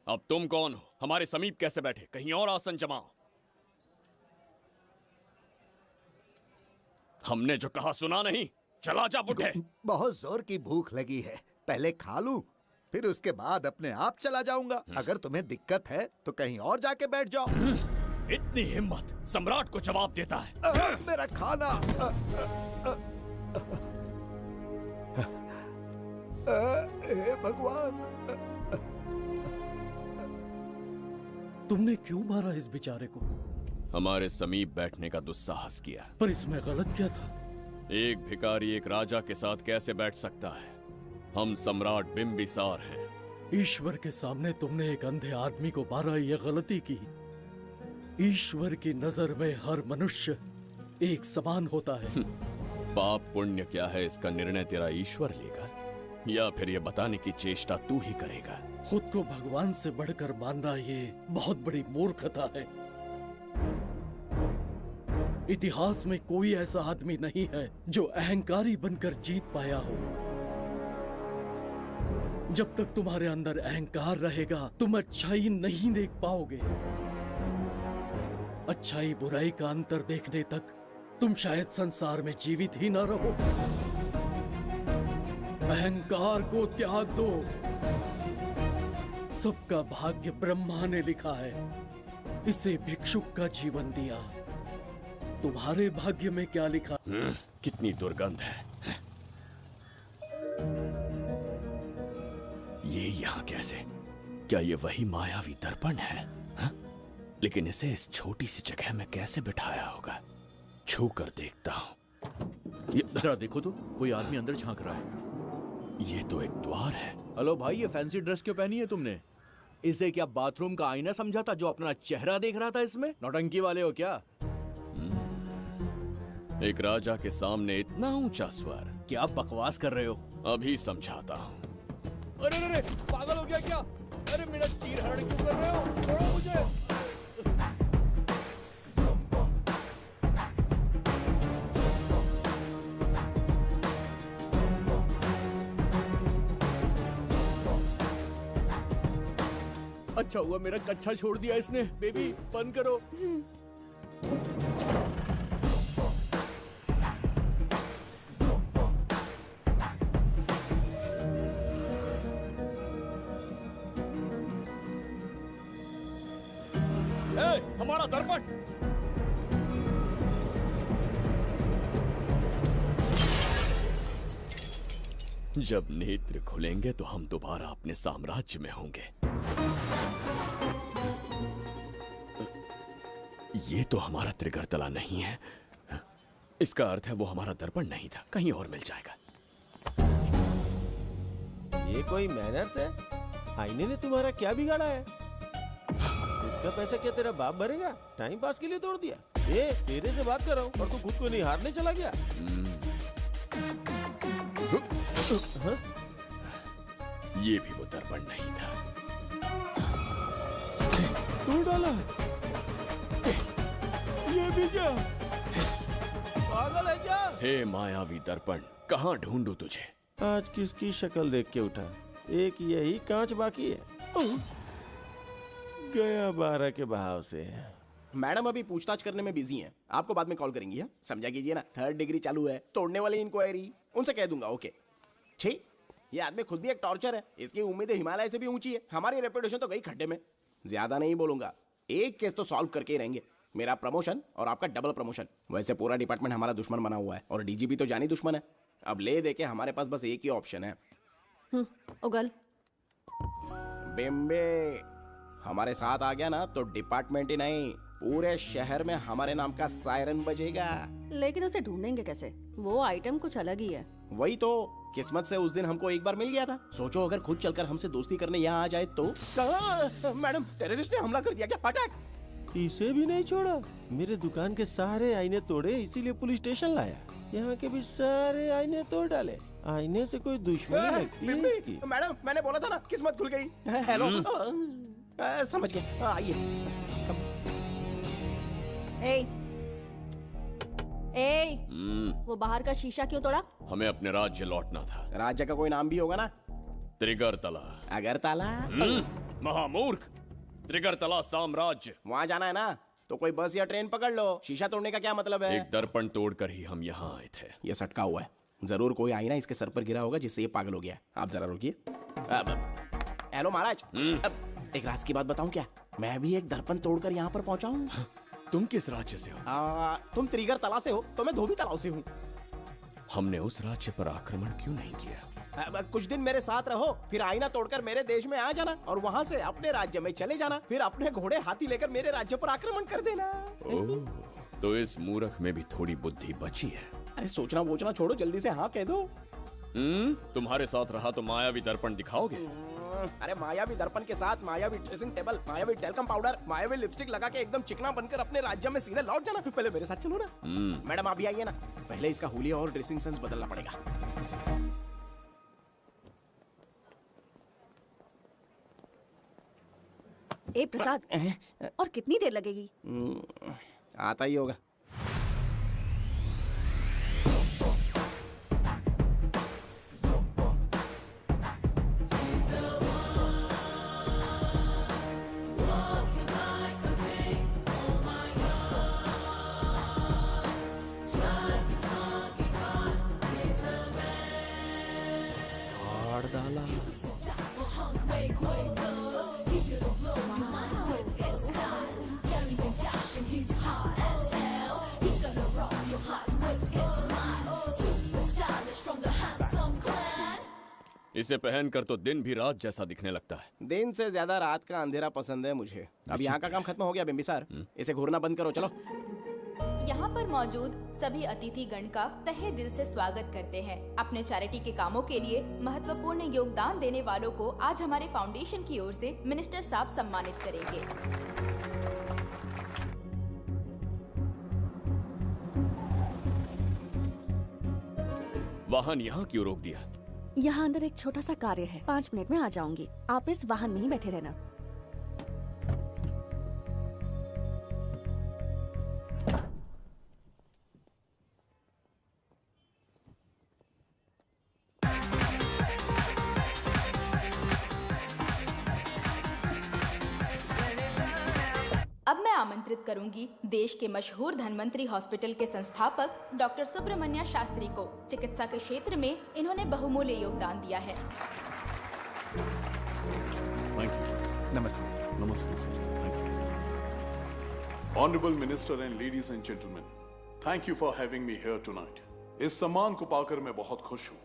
अब तुम कौन हो? हमारे समीप कैसे बैठे? कहीं और आसन जमाओ। हमने जो कहा सुना नहीं? चला जा बुढ़े। बहुत जोर की भूख लगी है, पहले खा लूं, फिर उसके बाद अपने आप चला जाऊंगा। अगर तुम्हें दिक्कत है तो कहीं और जाके बैठ जाओ। इतनी हिम्मत, सम्राट को जवाब देता है। मेरा खाना। हे भगवान, तुमने क्यों मारा इस बेचारे को? हमारे समीप बैठने का दुस्साहस किया। पर इसमें गलत क्या था? एक भिखारी एक राजा के साथ कैसे बैठ सकता है? हम सम्राट बिंबिसार हैं। ईश्वर के सामने तुमने एक अंधे आदमी को मारा, ये गलती की। ईश्वर की नजर में हर मनुष्य एक समान होता है। पाप पुण्य क्या है इसका निर्णय तेरा ईश्वर लेगा, या फिर ये बताने की चेष्टा तू ही करेगा? खुद को भगवान से बढ़कर मानना ये बहुत बड़ी मूर्खता है। इतिहास में कोई ऐसा आदमी नहीं है जो अहंकारी बनकर जीत पाया हो। जब तक तुम्हारे अंदर अहंकार रहेगा तुम अच्छाई नहीं देख पाओगे। अच्छाई बुराई का अंतर देखने तक तुम शायद संसार में जीवित ही न रहो। अहंकार को त्याग दो। सबका भाग्य ब्रह्मा ने लिखा है, इसे भिक्षुक का जीवन दिया। तुम्हारे भाग्य में क्या लिखा? कितनी दुर्गंध है। ये यहाँ कैसे? क्या ये वही मायावी दर्पण है? लेकिन इसे इस छोटी सी जगह में कैसे बिठाया होगा? छू कर देखता हूँ। जरा देखो तो, कोई आदमी अंदर झांक रहा है। ये तो एक द्वार है। हेलो भाई, ये फैंसी ड्रेस क्यों पहनी है तुमने? इसे क्या बाथरूम का आईना समझा था जो अपना चेहरा देख रहा था इसमें? नौटंकी वाले हो क्या? एक राजा के सामने इतना ऊंचा स्वर। क्या बकवास कर रहे हो? अभी समझाता हूँ। अरे अरे, पागल हो गया क्या? अरे मेरा चीर हरण क्यों कर रहे हो? छोड़ो मुझे। अच्छा हुआ मेरा कच्छा छोड़ दिया इसने। बेबी बंद करो। हमारा दर्पण। जब नेत्र खुलेंगे तो हम दोबारा अपने साम्राज्य में होंगे। ये तो हमारा त्रिगर्तला नहीं है। इसका अर्थ है वो हमारा दर्पण नहीं था, कहीं और मिल जाएगा। ये कोई मैनर्स है? आईने ने तुम्हारा क्या बिगाड़ा है? इसका पैसा क्या तेरा बाप भरेगा? टाइम पास के लिए तोड़ दिया। ये तेरे से बात कर रहा हूँ और तू खुद को नहीं हारने चला गया। हाँ? ये भी वो दर्पण नहीं था। तू डाला? ये भी क्या? पागल है क्या? हे मायावी दर्पण, कहाँ ढूंढूं तुझे? आज किसकी शक्ल देख के उठा? एक यही कांच बाकी है। गया 12 के बहाव से। मैडम अभी पूछताछ करने में बिजी हैं। आपको बाद में कॉल करेंगी। हाँ, समझा कीजिए ना, 3rd डिग्री चालू है। तोड़ने वाली इंक्वायरी उनसे कह दूंगा। ओके। छी, ये आदमी खुद भी एक टॉर्चर है। इसकी उम्मीदें हिमालय से भी ऊंची है। हमारी रेपुटेशन तो गई खड्डे में। ज्यादा नहीं बोलूंगा, एक केस तो सॉल्व करके ही रहेंगे। मेरा प्रमोशन और आपका डबल प्रमोशन। वैसे पूरा डिपार्टमेंट हमारा दुश्मन बना हुआ है और डीजीपी तो जानी दुश्मन है। अब ले दे के हमारे पास बस एक ही ऑप्शन है। उगल बिम्बे हमारे साथ आ गया ना तो डिपार्टमेंट ही नहीं, पूरे शहर में हमारे नाम का सायरन बजेगा। लेकिन उसे ढूंढेंगे कैसे? वो आइटम कुछ अलग ही है। वही तो, किस्मत से उस दिन हमको एक बार मिल गया था। सोचो अगर खुद चलकर हमसे दोस्ती करने यहाँ आ जाए तो। कहाँ? मैडम, टेररिस्ट ने हमला कर दिया क्या? पटाक। इसे भी नहीं छोड़ा। मेरे दुकान के सारे आईने तोड़े, इसीलिए पुलिस स्टेशन लाया। यहाँ के भी सारे आईने तोड़ डाले। आईने से कोई दुश्मनी लगती है इसकी? मैडम, मैंने बोला था ना, किस्मत खुल गई। हेलो। समझ गए, आइए। वो बाहर का शीशा क्यों तोड़ा? हमें अपने राज्य लौटना था। राज्य का कोई नाम भी होगा ना? त्रिगर्तला। अगरतला? महामूर्ख, त्रिगर्तला साम्राज्य। वहाँ जाना है ना तो कोई बस या ट्रेन पकड़ लो। शीशा तोड़ने का क्या मतलब है? एक दर्पण तोड़कर ही हम यहाँ आए थे। ये सटका हुआ है, जरूर कोई आईना इसके सर पर गिरा होगा जिससे ये पागल हो गया। आप जरा रुकिए। हेलो महाराज, एक राज की बात बताऊं क्या? मैं भी एक दर्पण तोड़कर यहाँ पर पहुँचा हूँ। तुम किस राज्य से हो? तुम त्रिगर्तला से हो तो मैं धोबी तालाब से हूँ। हमने उस राज्य पर आक्रमण क्यों नहीं किया? कुछ दिन मेरे साथ रहो, फिर आईना तोड़कर मेरे देश में आ जाना और वहाँ से अपने राज्य में चले जाना। फिर अपने घोड़े हाथी लेकर मेरे राज्य पर आक्रमण कर देना। ओह, तो इस मूर्ख में भी थोड़ी बुद्धि बची है। अरे सोचना वोचना छोड़ो, जल्दी से हाँ कह दो। तुम्हारे साथ रहा तो मायावी दर्पण दिखाओगे? अरे मायावी दर्पण के साथ मायावी ड्रेसिंग टेबल, मायावी टेल्कम पाउडर, मायावी लिपस्टिक लगा के एकदम चिकना बनकर अपने राज्य में सीधे लौट जाना। पहले मेरे साथ चलो ना। मैडम आप भी आइए ना, पहले इसका हुलिया और ड्रेसिंग सेंस बदलना पड़ेगा। ए प्रसाद, और कितनी देर लगेगी? आता ही होगा। He's hot as hell. इसे पहनकर तो दिन भी रात जैसा दिखने लगता है। दिन से ज्यादा रात का अंधेरा पसंद है मुझे। अब यहाँ का काम खत्म हो गया बिम्बिसार, इसे घूरना बंद करो, चलो। यहाँ पर मौजूद सभी अतिथिगण का तहे दिल से स्वागत करते हैं। अपने चैरिटी के कामों के लिए महत्वपूर्ण योगदान देने वालों को आज हमारे फाउंडेशन की ओर से मिनिस्टर साहब सम्मानित करेंगे। वाहन यहाँ क्यों रोक दिया? यहाँ अंदर एक छोटा सा कार्य है, 5 मिनट में आ जाऊंगी। आप इस वाहन में ही बैठे रहना। अब मैं आमंत्रित करूंगी देश के मशहूर धन्वंतरी हॉस्पिटल के संस्थापक डॉक्टर सुब्रमण्य शास्त्री को। चिकित्सा के क्षेत्र में इन्होंने बहुमूल्य योगदान दिया है। नमस्ते। नमस्ते sir. Thank you. Honourable minister and ladies and gentleman, thank you for having me here tonight. इस सम्मान को पाकर मैं बहुत खुश हूँ।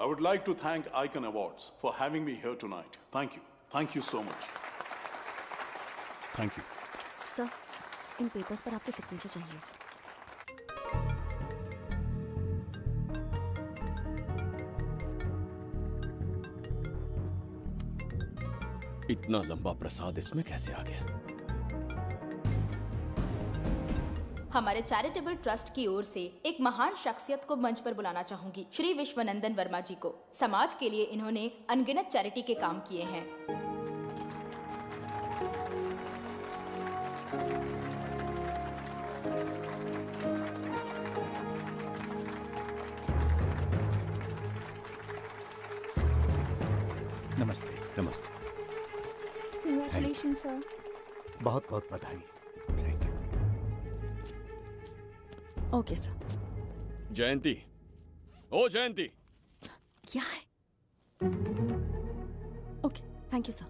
I would like to thank icon awards for having me here tonight. Thank you so much. Thank you. Sir, इन पेपर्स पर आपके सिग्नेचर चाहिए। इतना लंबा प्रसाद इसमें कैसे आ गया? हमारे चैरिटेबल ट्रस्ट की ओर से एक महान शख्सियत को मंच पर बुलाना चाहूंगी, श्री विश्वनंदन वर्मा जी को। समाज के लिए इन्होंने अनगिनत चैरिटी के काम किए हैं। नमस्ते। नमस्ते। Congratulations, sir. बहुत बहुत बधाई। Okay sir. जयंती, ओ जयंती। क्या है? Okay, thank you sir.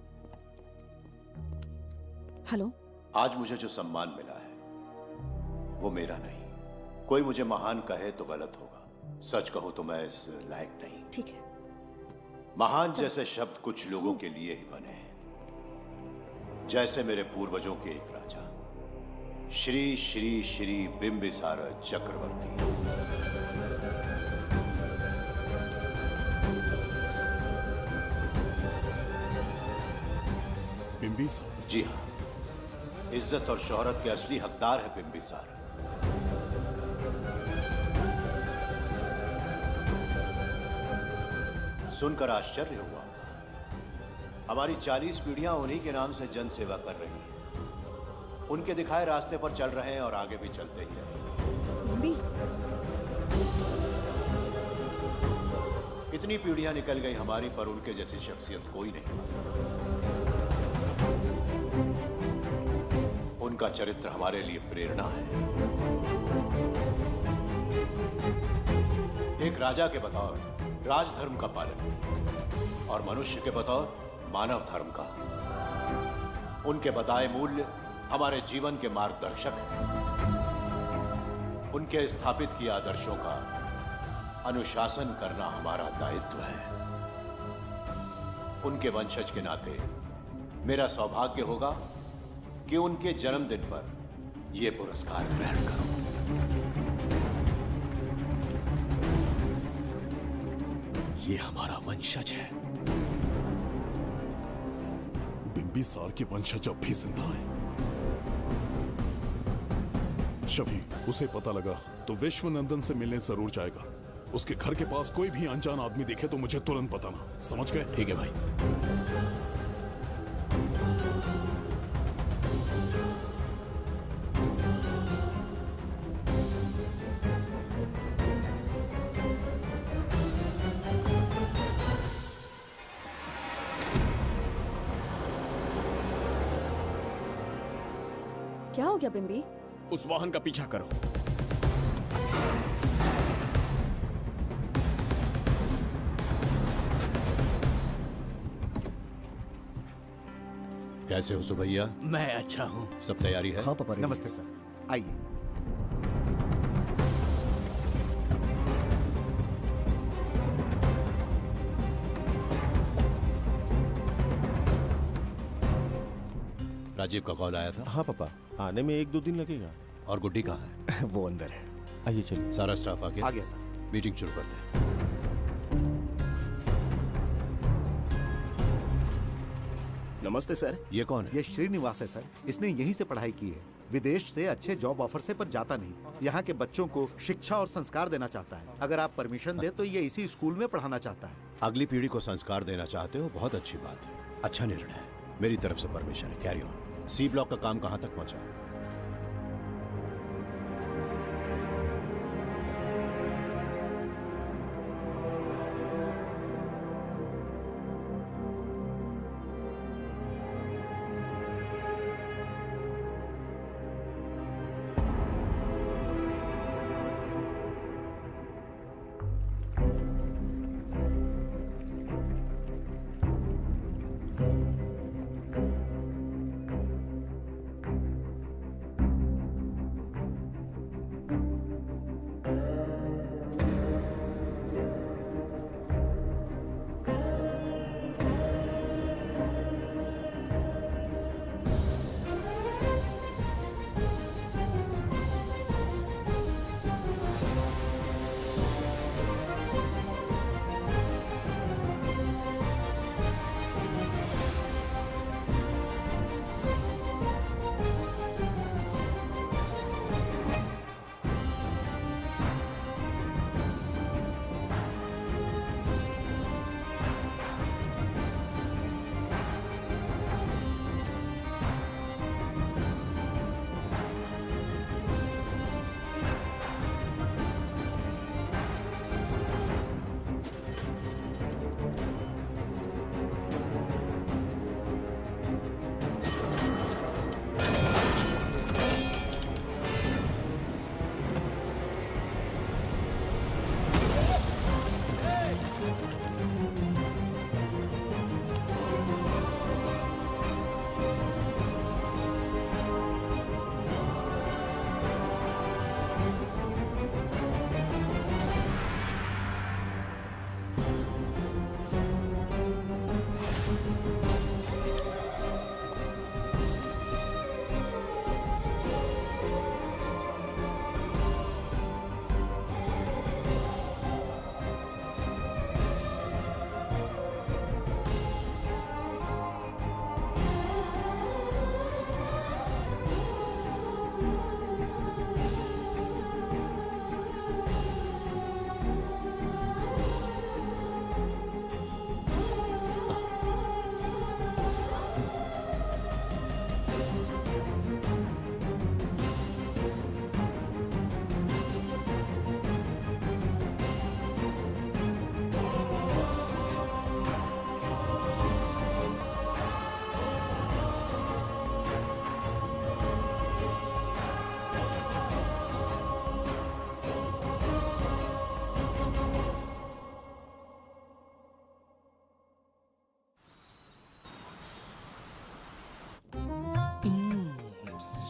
Hello. आज मुझे जो सम्मान मिला है वो मेरा नहीं। कोई मुझे महान कहे तो गलत होगा, सच कहूं तो मैं इस लायक नहीं। ठीक है। महान जैसे शब्द कुछ लोगों के लिए ही बने हैं, जैसे मेरे पूर्वजों के एक राजा श्री श्री श्री बिंबिसार चक्रवर्ती। बिंबिसार? जी हाँ, इज्जत और शोहरत के असली हकदार है बिंबिसार। सुनकर आश्चर्य हुआ। हमारी 40 पीढ़ियां उन्हीं के नाम से जन सेवा कर रही हैं। उनके दिखाए रास्ते पर चल रहे हैं और आगे भी चलते ही रहेंगे। इतनी पीढ़ियां निकल गई हमारी, पर उनके जैसी शख्सियत कोई नहीं आ सका। उनका चरित्र हमारे लिए प्रेरणा है। एक राजा के बतौर राजधर्म का पालन और मनुष्य के बतौर मानव धर्म का। उनके बताए मूल्य हमारे जीवन के मार्गदर्शक हैं। उनके स्थापित किए आदर्शों का अनुशासन करना हमारा दायित्व है। उनके वंशज के नाते मेरा सौभाग्य होगा कि उनके जन्मदिन पर यह पुरस्कार ग्रहण करूं। ये हमारा वंशज है। बिंबिसार के वंशज अब भी जिंदा हैं। शफी, उसे पता लगा तो विश्वनंदन से मिलने जरूर जाएगा। उसके घर के पास कोई भी अनजान आदमी दिखे तो मुझे तुरंत बताना। समझ गए? ठीक है भाई। क्या हो गया बिम्बी? उस वाहन का पीछा करो। कैसे हो सुभैया? मैं अच्छा हूँ। सब तैयारी है? हाँ पापा। नमस्ते सर, आइए। राजीव का कॉल आया था? हाँ पापा, आने में 1-2 दिन लगेगा। और गुड्डी कहाँ है? वो अंदर है। आइए चलिए। सारा स्टाफ आ गया? आ गया सर। मीटिंग शुरू करते हैं। नमस्ते सर। ये कौन है? ये श्रीनिवास है सर। इसने यहीं से पढ़ाई की है। विदेश से अच्छे जॉब ऑफर से पर जाता नहीं। यहाँ के बच्चों को शिक्षा और संस्कार देना चाहता है। अगर आप परमिशन दे तो ये इसी स्कूल में पढ़ाना चाहता है। अगली पीढ़ी को संस्कार देना चाहते हो, बहुत अच्छी बात है, अच्छा निर्णय है। मेरी तरफ से परमिशन है, कैरी ऑन। सी ब्लॉक का काम कहाँ तक पहुँचा?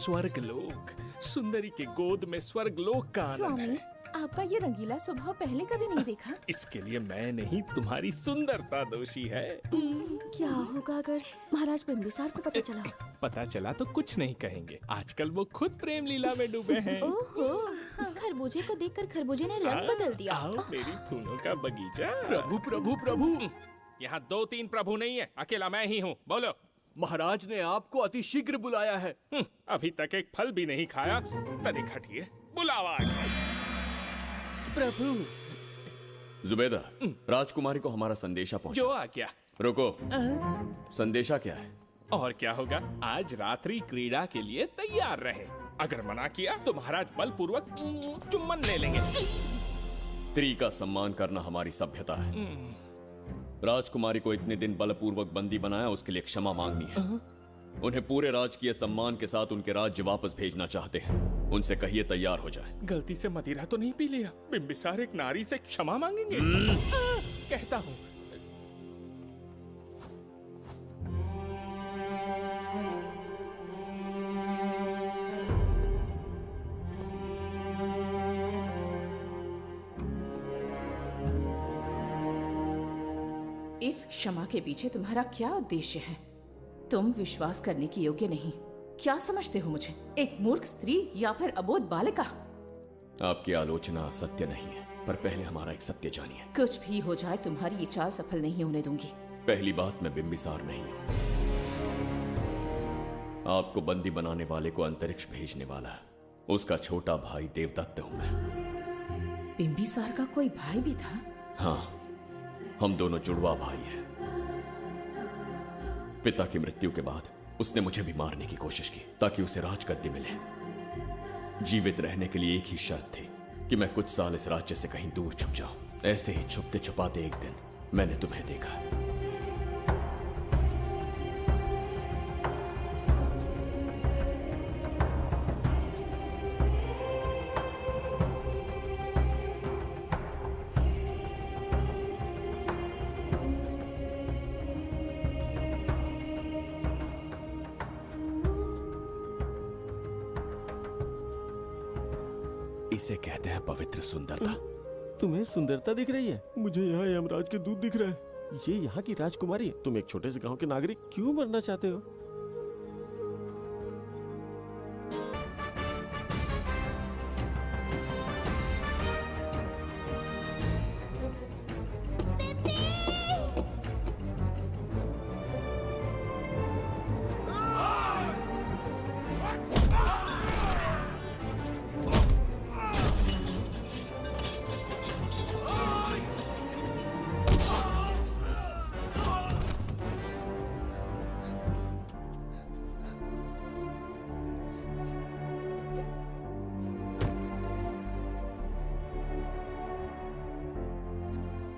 स्वर्गलोक, सुंदरी के गोद में स्वर्गलोक का आनंद स्वामी, है। आपका ये रंगीला स्वभाव पहले कभी नहीं देखा। इसके लिए मैं नहीं, तुम्हारी सुंदरता दोषी है। क्या होगा अगर महाराज बिंबिसार को पता चला? पता चला तो कुछ नहीं कहेंगे। आजकल वो खुद प्रेम लीला में डूबे हैं। ओहो, खरबूजे को देखकर खरबूजे ने रंग बदल दिया। आओ मेरी फूलों का बगीचा। प्रभु प्रभु प्रभु, यहाँ 2-3 प्रभु नहीं है, अकेला मैं ही हूँ। बोलो। महाराज ने आपको अति शीघ्र बुलाया है। अभी तक एक फल भी नहीं खाया, तनिक हटिए, बुलावा। प्रभु। जुबेदा, राजकुमारी को हमारा संदेशा पहुंचा। जो आ गया। रुको, संदेशा क्या है? और क्या होगा, आज रात्रि क्रीड़ा के लिए तैयार रहे। अगर मना किया तो महाराज बलपूर्वक चुम्बन ले लेंगे। स्त्री का सम्मान करना हमारी सभ्यता है। राजकुमारी को इतने दिन बलपूर्वक बंदी बनाया, उसके लिए क्षमा मांगनी है। उन्हें पूरे राजकीय सम्मान के साथ उनके राज्य वापस भेजना चाहते हैं। उनसे कहिए तैयार हो जाए। गलती से मदिरा तो नहीं पी लिया? बिंबिसार एक नारी से क्षमा मांगेंगे? कहता हूँ। इस क्षमा के पीछे तुम्हारा क्या उद्देश्य है? तुम विश्वास करने के योग्य नहीं। क्या समझते हो मुझे? एक मूर्ख स्त्री या फिर अबोध बालिका? आपकी आलोचना सत्य नहीं है, पर पहले हमारा एक सत्य जानिए। कुछ भी हो जाए तुम्हारी ये चाल सफल नहीं होने दूंगी। पहली बात, मैं बिंबिसार नहीं हूं। आपको बंदी बनाने वाले को अंतरिक्ष भेजने वाला उसका छोटा भाई देवदत्त हूं मैं। बिंबिसार का कोई भाई भी था? हाँ, हम दोनों जुड़वा भाई हैं। पिता की मृत्यु के बाद उसने मुझे भी मारने की कोशिश की ताकि उसे राजगद्दी मिले। जीवित रहने के लिए एक ही शर्त थी कि मैं कुछ साल इस राज्य से कहीं दूर छुप जाऊं। ऐसे ही छुपते छुपाते एक दिन मैंने तुम्हें देखा। इसे कहते हैं पवित्र सुंदरता। तुम्हें सुंदरता दिख रही है? मुझे यहाँ यमराज के दूध दिख रहा है। ये यहाँ की राजकुमारी है। तुम एक छोटे से गांव के नागरिक क्यों मरना चाहते हो?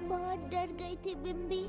बहुत डर गई थी बिम्बी।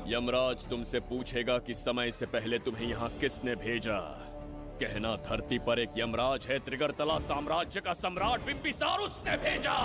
यमराज तुमसे पूछेगा कि समय से पहले तुम्हें यहाँ किसने भेजा। कहना धरती पर एक यमराज है, त्रिगर्तला साम्राज्य का सम्राट बिंबिसार उसने भेजा।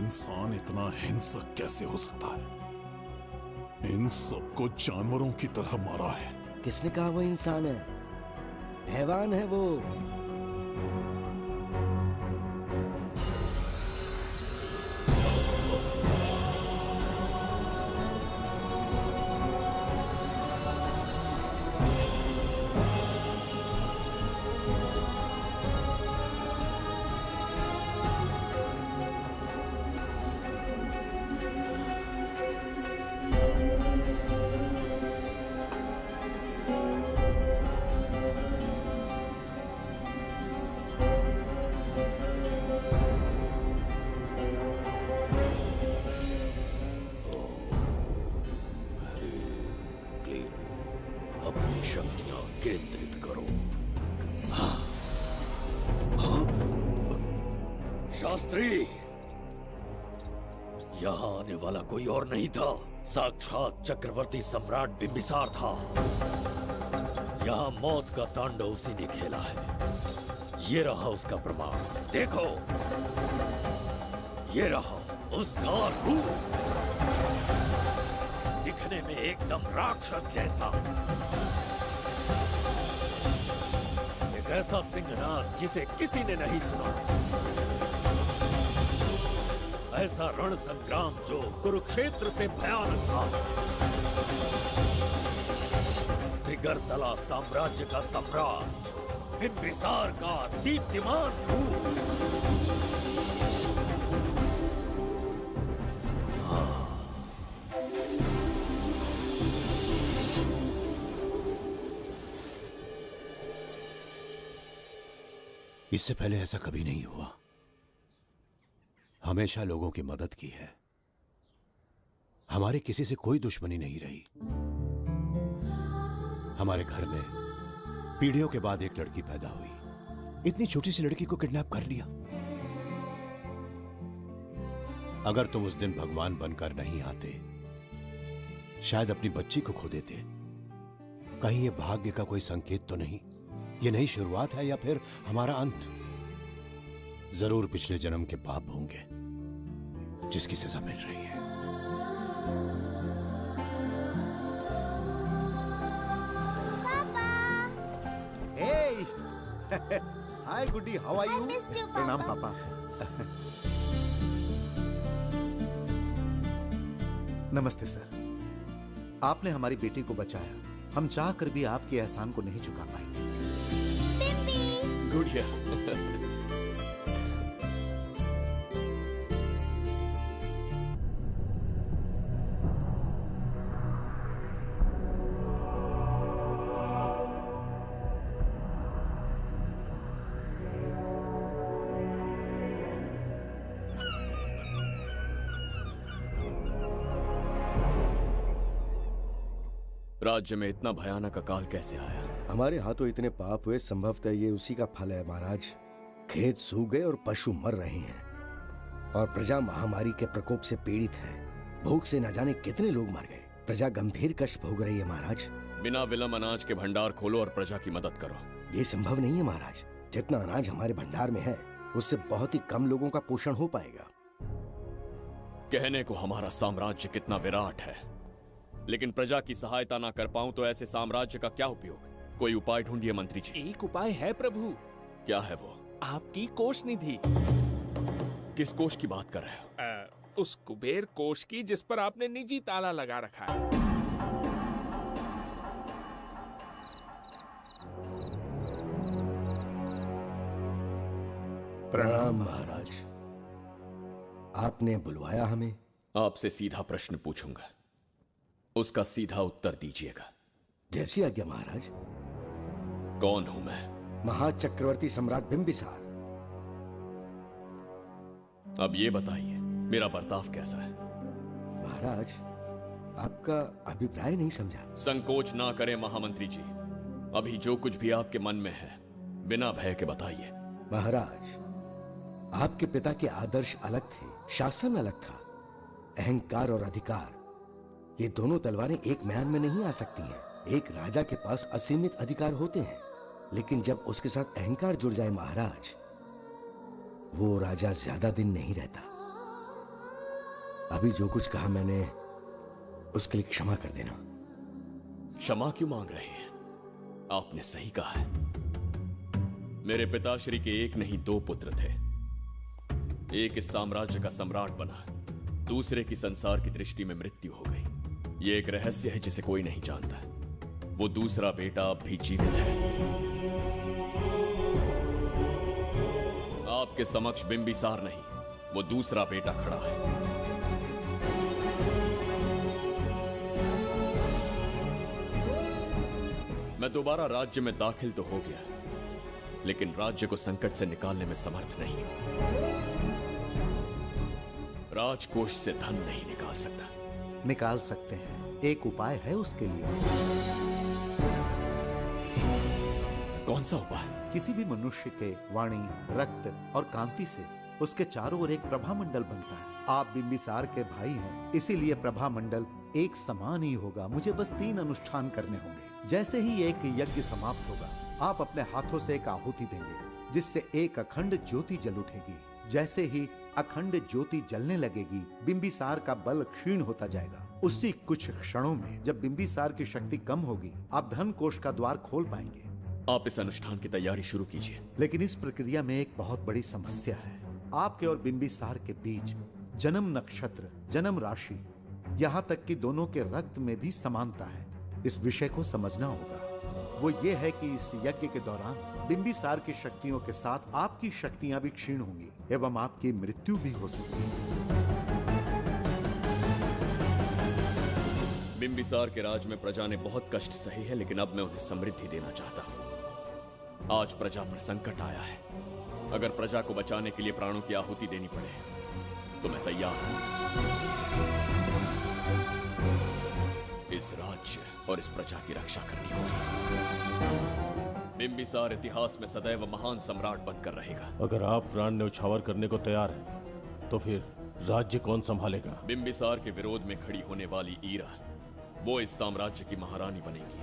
इंसान इतना हिंसक कैसे हो सकता है? इन सबको जानवरों की तरह मारा है। किसने कहा वो इंसान है? हैवान है वो। अपनी शक्तियां केंद्रित करो। शास्त्री, यहाँ आने वाला कोई और नहीं था, साक्षात चक्रवर्ती सम्राट बिंबिसार था। यहाँ मौत का तांडव उसी ने खेला है। ये रहा उसका प्रमाण, देखो। ये रहा उसका रूप, दिखने में एकदम राक्षस जैसा। ऐसा सिंहनाद जिसे किसी ने नहीं सुना, ऐसा रण संग्राम जो कुरुक्षेत्र से भयानक था, त्रिगर्तला साम्राज्य का सम्राट, बिंबिसार का दीप्तिमान रूप। इससे पहले ऐसा कभी नहीं हुआ। हमेशा लोगों की मदद की है। हमारे किसी से कोई दुश्मनी नहीं रही। हमारे घर में पीढ़ियों के बाद एक लड़की पैदा हुई। इतनी छोटी सी लड़की को किडनैप कर लिया। अगर तुम उस दिन भगवान बनकर नहीं आते, शायद अपनी बच्ची को खो देते। कहीं ये भाग्य का कोई संकेत तो नहीं? ये नई शुरुआत है या फिर हमारा अंत? जरूर पिछले जन्म के पाप होंगे जिसकी सजा मिल रही है। हाय गुड्डी, हाउ आर यू? प्रणाम पापा। नमस्ते सर। आपने हमारी बेटी को बचाया। हम चाह कर भी आपके एहसान को नहीं चुका पाएंगे। गुड़िया। राज्य में इतना भयानक अकाल कैसे आया? हमारे हाथों इतने पाप हुए, संभवतः ये उसी का फल है महाराज। खेत सूख गए और पशु मर रहे हैं और प्रजा महामारी के प्रकोप से पीड़ित है। भूख से न जाने कितने लोग मर गए। प्रजा गंभीर कष्ट भोग रही है महाराज। बिना विलंब अनाज के भंडार खोलो और प्रजा की मदद करो। ये संभव नहीं है महाराज। जितना अनाज हमारे भंडार में है उससे बहुत ही कम लोगों का पोषण हो पाएगा। कहने को हमारा साम्राज्य कितना विराट है, लेकिन प्रजा की सहायता ना कर पाऊं तो ऐसे साम्राज्य का क्या उपयोग? कोई उपाय ढूंढिए मंत्री जी। एक उपाय है प्रभु। क्या है वो? आपकी कोष निधि। किस कोष की बात कर रहे हो? उस कुबेर कोष की जिस पर आपने निजी ताला लगा रखा है। प्रणाम महाराज। आपने बुलवाया हमें? आपसे सीधा प्रश्न पूछूंगा, उसका सीधा उत्तर दीजिएगा। जैसी आज्ञा महाराज। कौन हूं मैं? महाचक्रवर्ती सम्राट बिंबिसार। अब ये बताइए मेरा बर्ताव कैसा है? महाराज, आपका अभिप्राय नहीं समझा। संकोच ना करें महामंत्री जी। अभी जो कुछ भी आपके मन में है बिना भय के बताइए। महाराज, आपके पिता के आदर्श अलग थे, शासन अलग था। अहंकार और अधिकार, ये दोनों तलवारें एक म्यान में नहीं आ सकती हैं। एक राजा के पास असीमित अधिकार होते हैं, लेकिन जब उसके साथ अहंकार जुड़ जाए महाराज, वो राजा ज्यादा दिन नहीं रहता। अभी जो कुछ कहा मैंने, उसके लिए क्षमा कर देना। क्षमा क्यों मांग रहे हैं? आपने सही कहा है। मेरे पिताश्री के एक नहीं दो पुत्र थे। एक इस साम्राज्य का सम्राट बना, दूसरे की संसार की दृष्टि में मृत्यु हो गई। ये एक रहस्य है जिसे कोई नहीं जानता। वो दूसरा बेटा अब भी जीवित है। आपके समक्ष बिंबिसार नहीं, वो दूसरा बेटा खड़ा है। मैं दोबारा राज्य में दाखिल तो हो गया, लेकिन राज्य को संकट से निकालने में समर्थ नहीं हूं। राजकोष से धन नहीं निकाल सकता। निकाल सकते हैं, एक उपाय है उसके लिए। कौन सा उपाय? किसी भी मनुष्य के वाणी, रक्त और कांति से उसके चारों ओर एक प्रभा मंडल बनता है। आप बिंबिसार के भाई हैं, इसीलिए प्रभा मंडल एक समान ही होगा। मुझे बस 3 अनुष्ठान करने होंगे। जैसे ही एक यज्ञ समाप्त होगा, आप अपने हाथों से एक आहुति देंगे, जिससे एक अखंड ज्योति जल उठेगी। जैसे ही अखंड ज्योति जलने लगेगी, बिंबिसार का बल क्षीण होता जाएगा। उसी कुछ क्षणों में जब बिंबिसार की शक्ति कम होगी, आप धन कोष का द्वार खोल पाएंगे। आप इस अनुष्ठान की तैयारी शुरू कीजिए। लेकिन इस प्रक्रिया में एक बहुत बड़ी समस्या है। आपके और बिंबिसार के बीच जन्म नक्षत्र, जन्म राशि, यहाँ तक कि दोनों के रक्त में भी समानता है। इस विषय को समझना होगा। वो ये है कि इस यज्ञ के दौरान बिंबिसार की शक्तियों के साथ आपकी शक्तियां भी क्षीण होंगी एवं आपकी मृत्यु भी हो सकती है। बिंबिसार के राज में प्रजा ने बहुत कष्ट सहे है, लेकिन अब मैं उन्हें समृद्धि देना चाहता हूँ। आज प्रजा पर संकट आया है। अगर प्रजा को बचाने के लिए प्राणों की आहुति देनी पड़े तो मैं तैयार हूं। इस राज्य और इस प्रजा की रक्षा करनी होगी। बिंबिसार इतिहास में सदैव महान सम्राट बनकर रहेगा। अगर आप प्राण न्यौछावर करने को तैयार हैं, तो फिर राज्य कौन संभालेगा? बिंबिसार के विरोध में खड़ी होने वाली ईरा, वो इस साम्राज्य की महारानी बनेगी।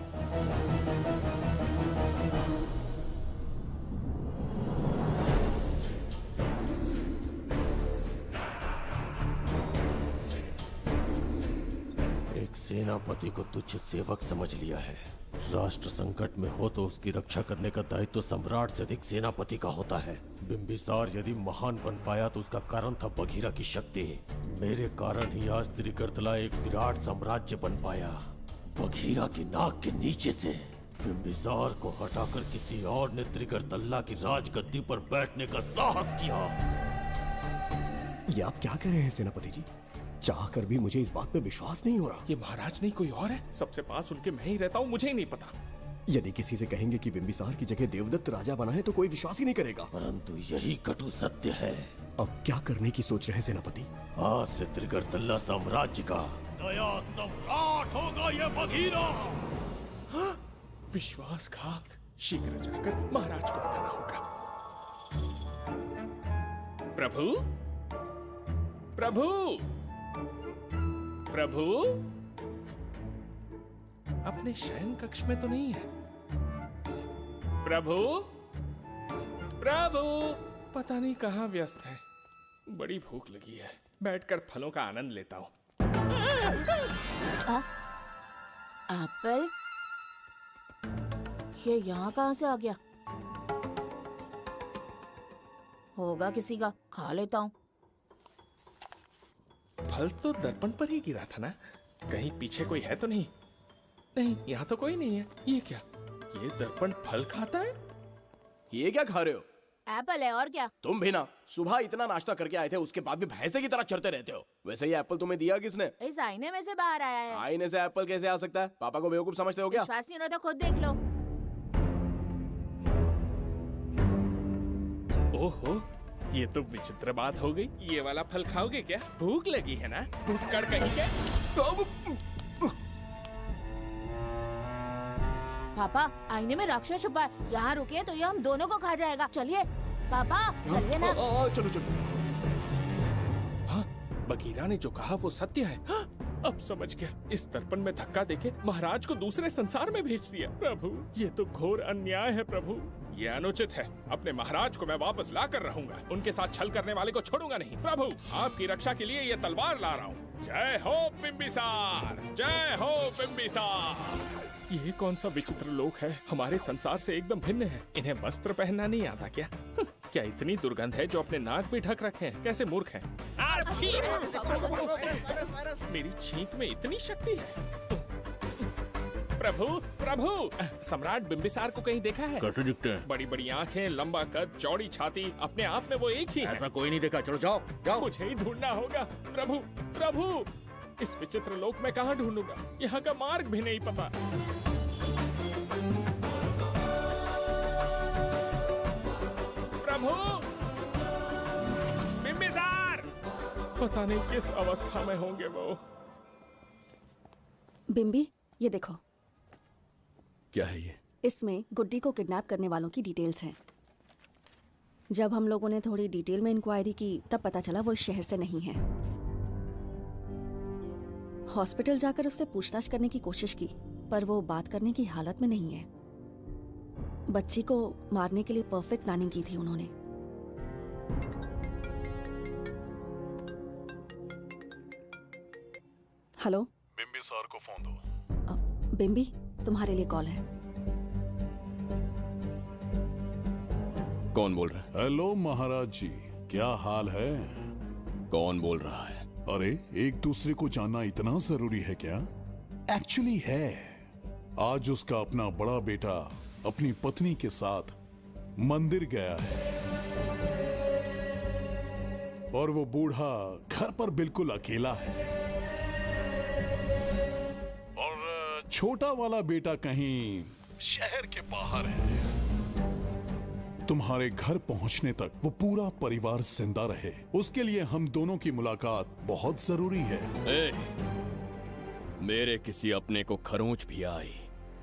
सेनापति को तुच्छ सेवक समझ लिया है। राष्ट्र संकट में हो तो उसकी रक्षा करने का दायित्व सम्राट से अधिक सेनापति का होता है। बिंबिसार यदि महान बन पाया तो उसका कारण था बघीरा की शक्ति। मेरे कारण ही आज त्रिगर्तला एक विराट साम्राज्य बन पाया। बघीरा की नाक के नीचे से बिंबिसार को हटाकर किसी और ने त्रिगर्तला की राजगद्दी पर बैठने का साहस किया। ये आप क्या कह रहे हैं सेनापति जी? चाहकर भी मुझे इस बात पे विश्वास नहीं हो रहा। ये महाराज नहीं कोई और है। सबसे पास उनके मैं ही रहता हूँ, मुझे ही नहीं पता। यदि किसी से कहेंगे कि बिंबिसार की जगह देवदत्त राजा बना है तो कोई विश्वास ही नहीं करेगा। परंतु यही कटु सत्य है। अब क्या करने की सोच रहे हैं सेनापति? आज से त्रिगर्तला साम्राज्य का नया सम्राट होगा ये बघीरा। विश्वासघात। शीघ्र जाकर महाराज को बताना होगा। प्रभु, प्रभु, प्रभु, अपने शयन कक्ष में तो नहीं है। प्रभु, प्रभु, पता नहीं कहाँ व्यस्त है। बड़ी भूख लगी है, बैठकर फलों का आनंद लेता हूँ। एप्पल? ये यहाँ कहाँ से आ गया? होगा किसी का, खा लेता हूँ। फल तो दर्पण पर ही गिरा था ना? कहीं पीछे कोई है तो नहीं? नहीं, यहाँ तो कोई नहीं है। ये क्या? ये दर्पण फल खाता है? ये क्या खा रहे हो? एप्पल है और क्या? तुम भी ना सुबह इतना नाश्ता करके आए थे, उसके बाद भी भैंसे की तरह चरते रहते हो। वैसे ये एप्पल तुम्हें दिया किसने? इस आईने में से बाहर आया है। आईने से एप्पल कैसे आ सकता है? पापा को बेवकूफ समझते हो क्या? विश्वास नहीं हो रहा तो खुद देख लो। ओहो, ये तो विचित्र बात हो गई। ये वाला फल खाओगे क्या? भूख लगी है ना? भूखड़ कहीं के? पापा, आईने में राक्षस छुपा है। यहाँ रुके तो ये हम दोनों को खा जाएगा। चलिए पापा, चलिए ना। चलो चलो। हाँ, बघीरा ने जो कहा वो सत्य है। हाँ, अब समझ गया। इस दर्पण में धक्का देके महाराज को दूसरे संसार में भेज दिया। प्रभु, ये तो घोर अन्याय है प्रभु। ये अनुचित है। अपने महाराज को मैं वापस ला कर रहूंगा। उनके साथ छल करने वाले को छोड़ूंगा नहीं। प्रभु, आपकी रक्षा के लिए ये तलवार ला रहा हूँ। जय हो बिंबिसार, जय हो बिंबिसार। ये कौन सा विचित्र लोक है? हमारे संसार से एकदम भिन्न है। इन्हें वस्त्र पहनना नहीं आता क्या? क्या इतनी दुर्गंध है जो अपने नाक भी ढक रखे हैं? कैसे मूर्ख हैं? मेरी छींक में इतनी शक्ति है। प्रभु, प्रभु, सम्राट बिंबिसार को कहीं देखा है? कैसे दिखते हैं? बड़ी बड़ी आंखें, लंबा कद, चौड़ी छाती, अपने आप में वो एक ही है। ऐसा कोई नहीं देखा। चलो जाओ जाओ। मुझे ही ढूंढना होगा। प्रभु, प्रभु, इस विचित्र लोक में कहाँ ढूंढूंगा? यहाँ का मार्ग भी नहीं पता। प्रभु, बिंबिसार, पता नहीं किस अवस्था में होंगे वो। बिंबी, ये देखो। क्या है ये? इसमें गुड्डी को किडनैप करने वालों की डिटेल्स हैं। जब हम लोगों ने थोड़ी डिटेल में इंक्वायरी की तब पता चला वो इस शहर से नहीं है। हॉस्पिटल जाकर उससे पूछताछ करने की कोशिश की पर वो बात करने की हालत में नहीं है। बच्ची को मारने के लिए परफेक्ट प्लानिंग की थी उन्होंने। हेलो, बिंबिसार को फोन दो। बिंबी, तुम्हारे लिए कॉल है। कौन बोल रहा है? हेलो महाराज जी, क्या हाल है? कौन बोल रहा है? अरे एक दूसरे को जानना इतना जरूरी है क्या? एक्चुअली है। आज उसका अपना बड़ा बेटा अपनी पत्नी के साथ मंदिर गया है और वो बूढ़ा घर पर बिल्कुल अकेला है और छोटा वाला बेटा कहीं शहर के बाहर है। तुम्हारे घर पहुंचने तक वो पूरा परिवार जिंदा रहे, उसके लिए हम दोनों की मुलाकात बहुत जरूरी है। मेरे किसी अपने को खरोंच भी आई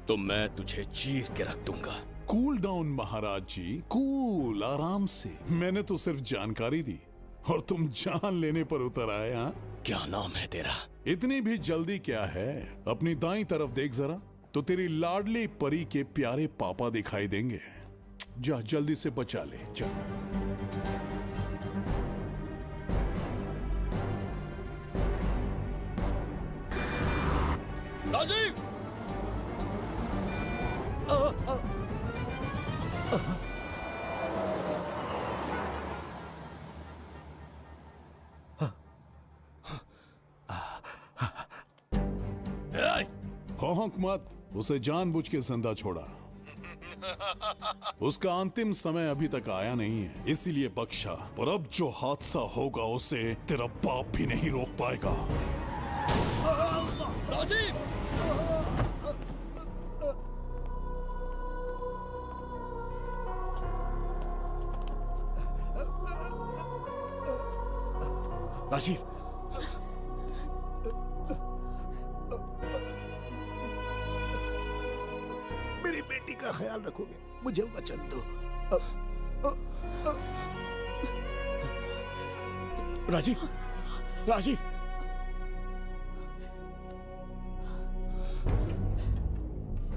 तो मैं तुझे चीर के रख दूंगा। कूल डाउन महाराज जी, कूल, आराम से। मैंने तो सिर्फ जानकारी दी और तुम जान लेने पर उतर आए। हाँ, क्या नाम है तेरा? इतनी भी जल्दी क्या है? अपनी दाईं तरफ देख जरा, तो तेरी लाडली परी के प्यारे पापा दिखाई देंगे। जा जल्दी से बचा ले, जा। राजीव! भौंक मत, उसे जानबूझ के जिंदा छोड़ा। उसका अंतिम समय अभी तक आया नहीं है, इसीलिए बख्शा। पर अब जो हादसा होगा उसे तेरा बाप भी नहीं रोक पाएगा। राजीव! राजीव, मेरी बेटी का ख्याल रखोगे? मुझे वचन दो। राजीव, राजीव,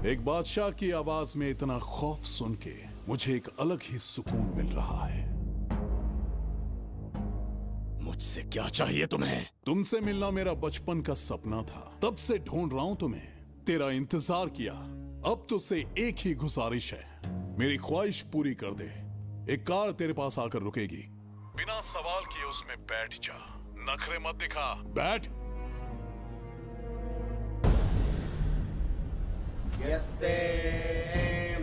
एक बादशाह की आवाज में इतना खौफ सुन के मुझे एक अलग ही सुकून मिल रहा है। मुझसे क्या चाहिए तुम्हें? तुमसे मिलना मेरा बचपन का सपना था, तब से ढूंढ रहा हूं तुम्हें, तेरा इंतजार किया। अब तुझसे एक ही गुजारिश है, मेरी ख्वाहिश पूरी कर दे। एक कार तेरे पास आकर रुकेगी, बिना सवाल किए उसमें बैठ जा, नखरे मत दिखा, बैठ। यस्ते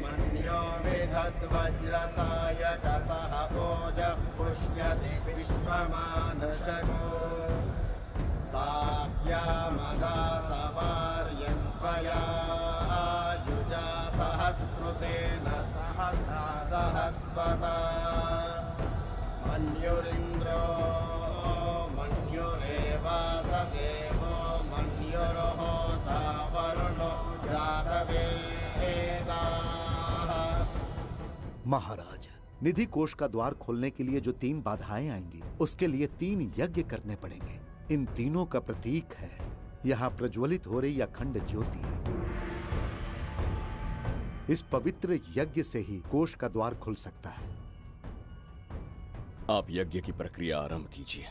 मन्यो विधद्वज्रसायकसः ओजः पुष्यति विश्वमानशको साख्यामदा सवार्यन्त्वया युजा सहस्कृतेन सहसा सहस्वता मन्युरिन्द्रो मन्युरेवास देवो मन्युर्होता वरुणो महाराज, निधि कोष का द्वार खोलने के लिए जो 3 बाधाएं आएंगी, उसके लिए 3 यज्ञ करने पड़ेंगे। इन तीनों का प्रतीक है यहाँ प्रज्वलित हो रही अखंड ज्योति। इस पवित्र यज्ञ से ही कोष का द्वार खुल सकता है। आप यज्ञ की प्रक्रिया आरंभ कीजिए,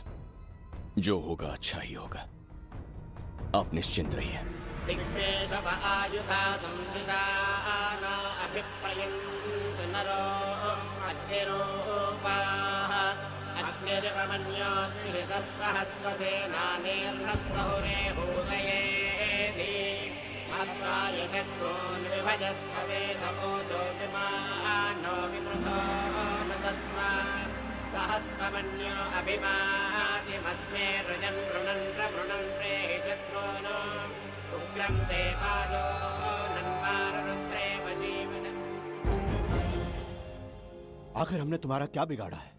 जो होगा अच्छा ही होगा। आप निश्चिंत रहिए। दिग्वेशव आयुधा संशिषान अभिप्रयन्तु नरो अग्निरूपाः अग्निरिवमन्योत्क्षितः सहस्रसेनानेर्नः सहुरे भूतयेति मत्वाय शत्रून् विभजस्त्ववेदमोजो विमानो विमृतो न तस्मात् सहस्रमन्यो अभिमातिमस्मे रुजन् रुणन् प्रवृणन् प्रेहि शत्रून् उग्रं ते पादो नन्वारुद्रे वशीवशन्। आखिर हमने तुम्हारा क्या बिगाड़ा है?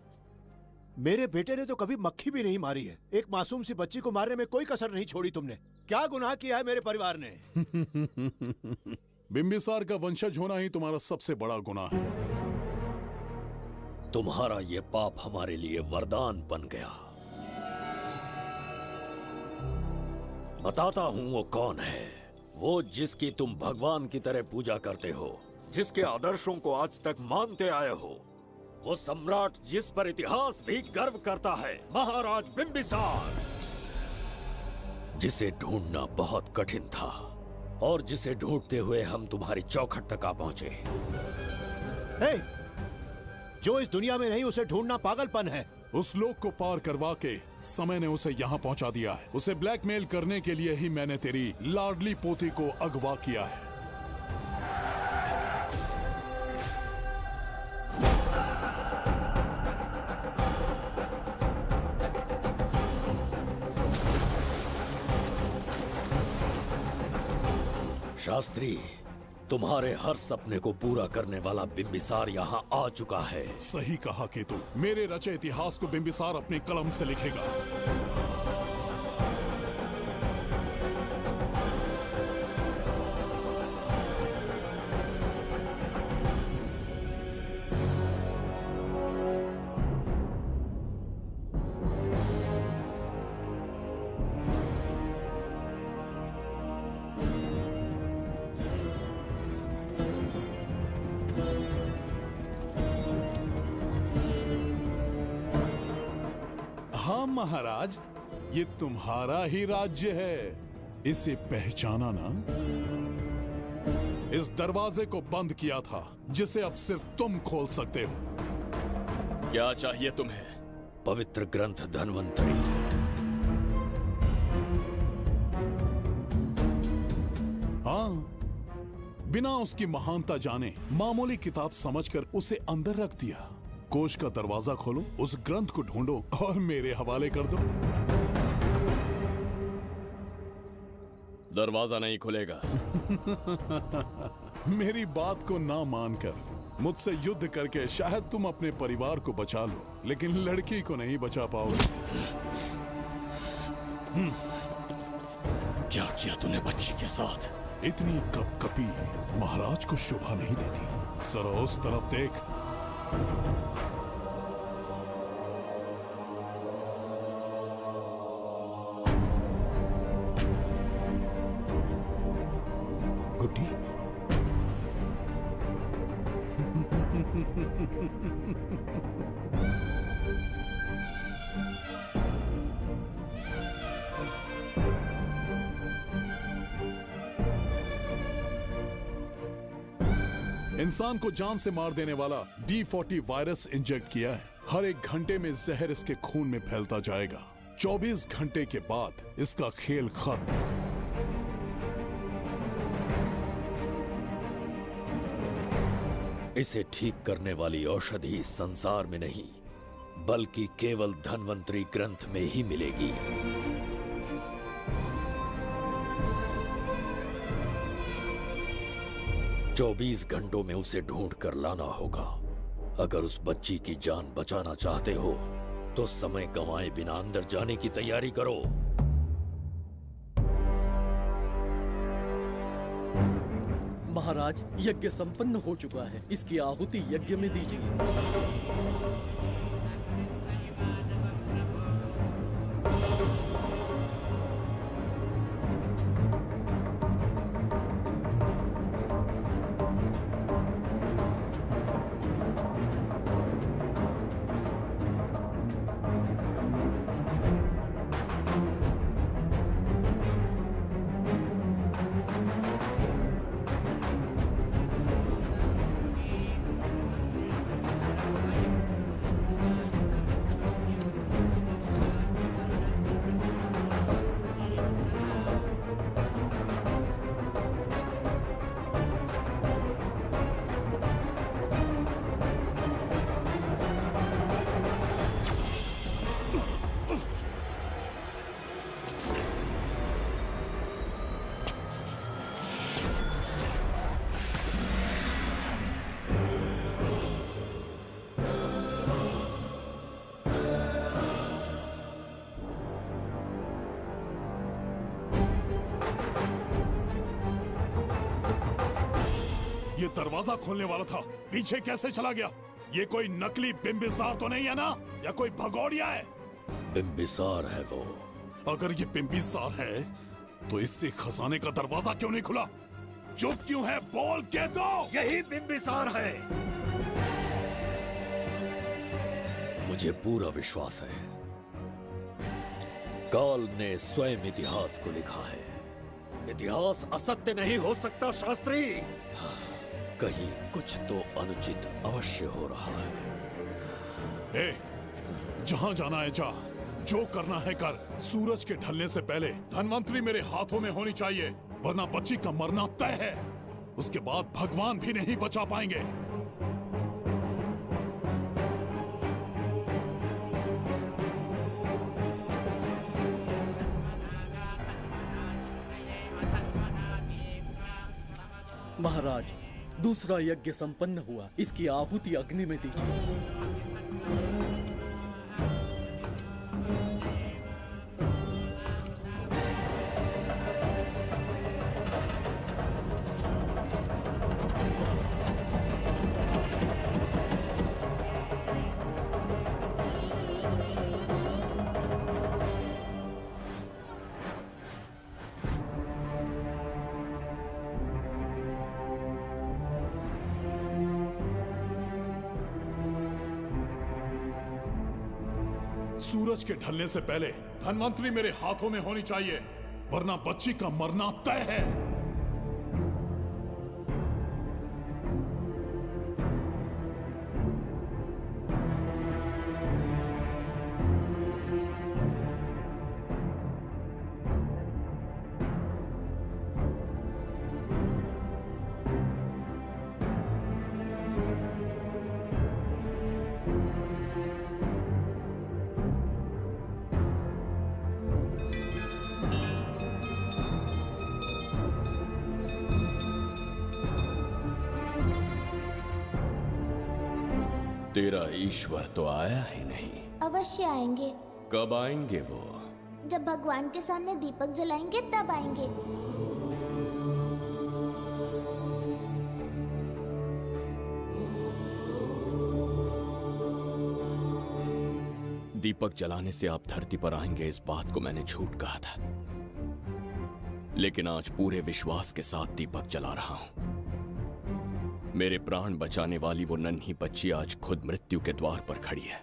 मेरे बेटे ने तो कभी मक्खी भी नहीं मारी है। एक मासूम सी बच्ची को मारने में कोई कसर नहीं छोड़ी तुमने। क्या गुनाह किया है मेरे परिवार ने? बिंबिसार का वंशज होना ही तुम्हारा सबसे बड़ा गुनाह है। तुम्हारा ये पाप हमारे लिए वरदान बन गया। बताता हूं वो कौन है। वो जिसकी तुम भगवान की तरह पूजा करते हो, जिसके आदर्शों को आज तक मानते आए हो, वो सम्राट जिस पर इतिहास भी गर्व करता है, महाराज बिंबिसार, जिसे ढूंढना बहुत कठिन था और जिसे ढूंढते हुए हम तुम्हारी चौखट तक आ पहुंचे। जो इस दुनिया में नहीं उसे ढूंढना पागलपन है। उस लोक को पार करवा के समय ने उसे यहाँ पहुँचा दिया है। उसे ब्लैकमेल करने के लिए ही मैंने तेरी लाडली पोती को अगवा किया है। शास्त्री, तुम्हारे हर सपने को पूरा करने वाला बिंबिसार यहाँ आ चुका है। सही कहा केतु, मेरे रचे इतिहास को बिंबिसार अपनी कलम से लिखेगा। हाँ महाराज, ये तुम्हारा ही राज्य है, इसे पहचाना ना? इस दरवाजे को बंद किया था जिसे अब सिर्फ तुम खोल सकते हो। क्या चाहिए तुम्हें? पवित्र ग्रंथ धन्वंतरी। हाँ, बिना उसकी महानता जाने मामूली किताब समझकर उसे अंदर रख दिया। कोष का दरवाजा खोलो, उस ग्रंथ को ढूंढो और मेरे हवाले कर दो। दरवाजा नहीं खुलेगा। मेरी बात को ना मानकर मुझसे युद्ध करके शायद तुम अपने परिवार को बचा लो, लेकिन लड़की को नहीं बचा पाओगे। क्या किया तूने बच्ची के साथ? इतनी कपकपी महाराज को शोभा नहीं देती। जरा उस तरफ देख। गुड्डी, इंसान को जान से मार देने वाला D40 वायरस इंजेक्ट किया है। हर एक घंटे में जहर इसके खून में फैलता जाएगा। 24 घंटे के बाद इसका खेल खत्म। इसे ठीक करने वाली औषधि इस संसार में नहीं, बल्कि केवल धन्वंतरी ग्रंथ में ही मिलेगी। चौबीस घंटों में उसे ढूंढ कर लाना होगा। अगर उस बच्ची की जान बचाना चाहते हो तो समय गंवाए बिना अंदर जाने की तैयारी करो। महाराज, यज्ञ संपन्न हो चुका है, इसकी आहुति यज्ञ में दीजिए। ये दरवाजा खोलने वाला था, पीछे कैसे चला गया? ये कोई नकली बिंबिसार तो नहीं है ना, या कोई भगोड़िया है? बिंबिसार है वो। अगर ये बिंबिसार है तो इससे खजाने का दरवाजा क्यों नहीं खुला? चुप क्यों है? बोल के दो। यही बिंबिसार है। मुझे पूरा विश्वास है, काल ने स्वयं इतिहास को लिखा है। इतिहास असत्य नहीं हो सकता शास्त्री। हाँ, कहीं कुछ तो अनुचित अवश्य हो रहा है। ए, जहां जाना है जा, जो करना है कर। सूरज के ढलने से पहले धनवंतरी मेरे हाथों में होनी चाहिए, वरना बच्ची का मरना तय है। उसके बाद भगवान भी नहीं बचा पाएंगे। महाराज, दूसरा यज्ञ संपन्न हुआ, इसकी आहुति अग्नि में दीजिए। सूरज के ढलने से पहले धनवंतरी मेरे हाथों में होनी चाहिए, वरना बच्ची का मरना तय है। तेरा ईश्वर तो आया ही नहीं। अवश्य आएंगे। कब आएंगे वो? जब भगवान के सामने दीपक जलाएंगे तब आएंगे। दीपक जलाने से आप धरती पर आएंगे, इस बात को मैंने झूठ कहा था, लेकिन आज पूरे विश्वास के साथ दीपक जला रहा हूं। मेरे प्राण बचाने वाली वो नन्ही बच्ची आज खुद मृत्यु के द्वार पर खड़ी है,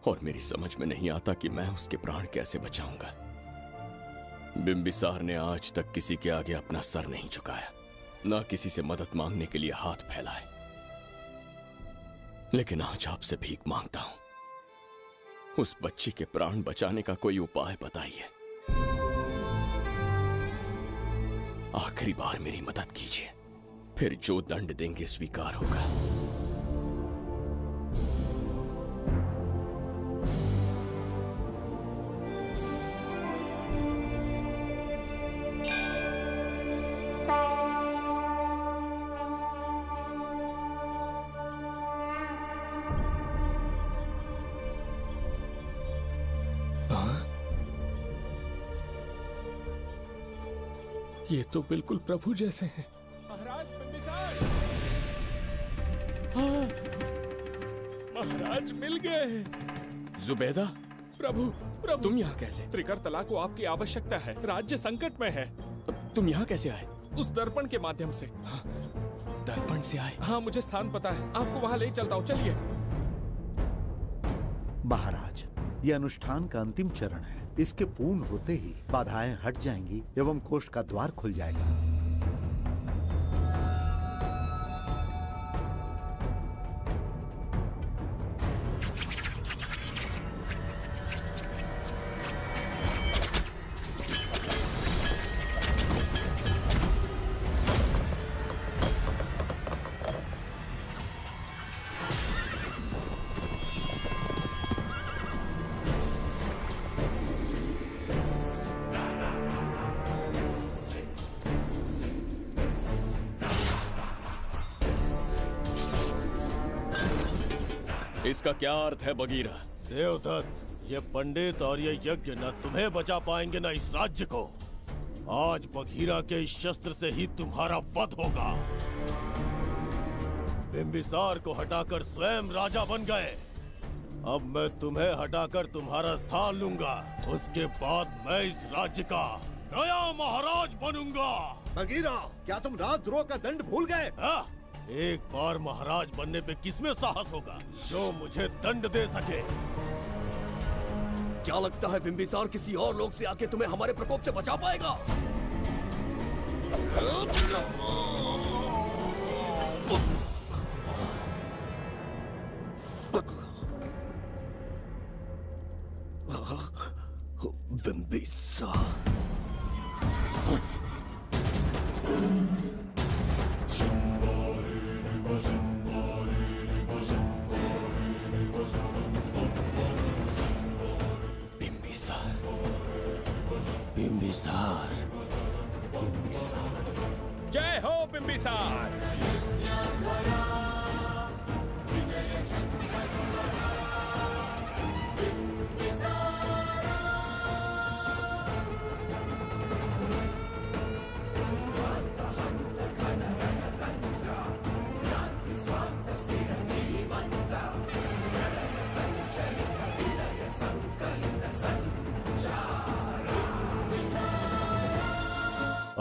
और मेरी समझ में नहीं आता कि मैं उसके प्राण कैसे बचाऊंगा। बिंबिसार ने आज तक किसी के आगे अपना सर नहीं झुकाया, ना किसी से मदद मांगने के लिए हाथ फैलाए, लेकिन आज आपसे भीख मांगता हूं। उस बच्ची के प्राण बचाने का कोई उपाय बताइए। आखिरी बार मेरी मदद कीजिए, फिर जो दंड देंगे स्वीकार होगा। ये तो बिल्कुल प्रभु जैसे हैं। महाराज बिंबिसार! हाँ, महाराज मिल गए। जुबैदा, प्रभु, प्रभु, तुम यहाँ कैसे? त्रिकर्तला को आपकी आवश्यकता है, राज्य संकट में है। तुम यहाँ कैसे आए? उस दर्पण के माध्यम से। हाँ, दर्पण से आए? हाँ, मुझे स्थान पता है, आपको वहाँ ले चलता हूँ, चलिए। महाराज, ये अनुष्ठान का अंतिम चरण है। इसके पूर्ण होते ही बाधाएं हट जाएंगी एवं कोष का द्वार खुल जाएगा। इसका क्या अर्थ है बगीरा? देवदत्त, ये पंडित और ये यज्ञ न तुम्हें बचा पाएंगे न इस राज्य को। आज बगीरा के इस शस्त्र से ही तुम्हारा वध होगा। बिंबिसार को हटाकर स्वयं राजा बन गए, अब मैं तुम्हें हटाकर तुम्हारा स्थान लूंगा। उसके बाद मैं इस राज्य का नया महाराज बनूंगा। बगीरा, क्या तुम राजद्रोह का दंड भूल गए? एक बार महाराज बनने पे किसमें साहस होगा जो मुझे दंड दे सके? क्या लगता है बिंबिसार किसी और लोग से आके तुम्हें हमारे प्रकोप से बचा पाएगा? बिंबिसार।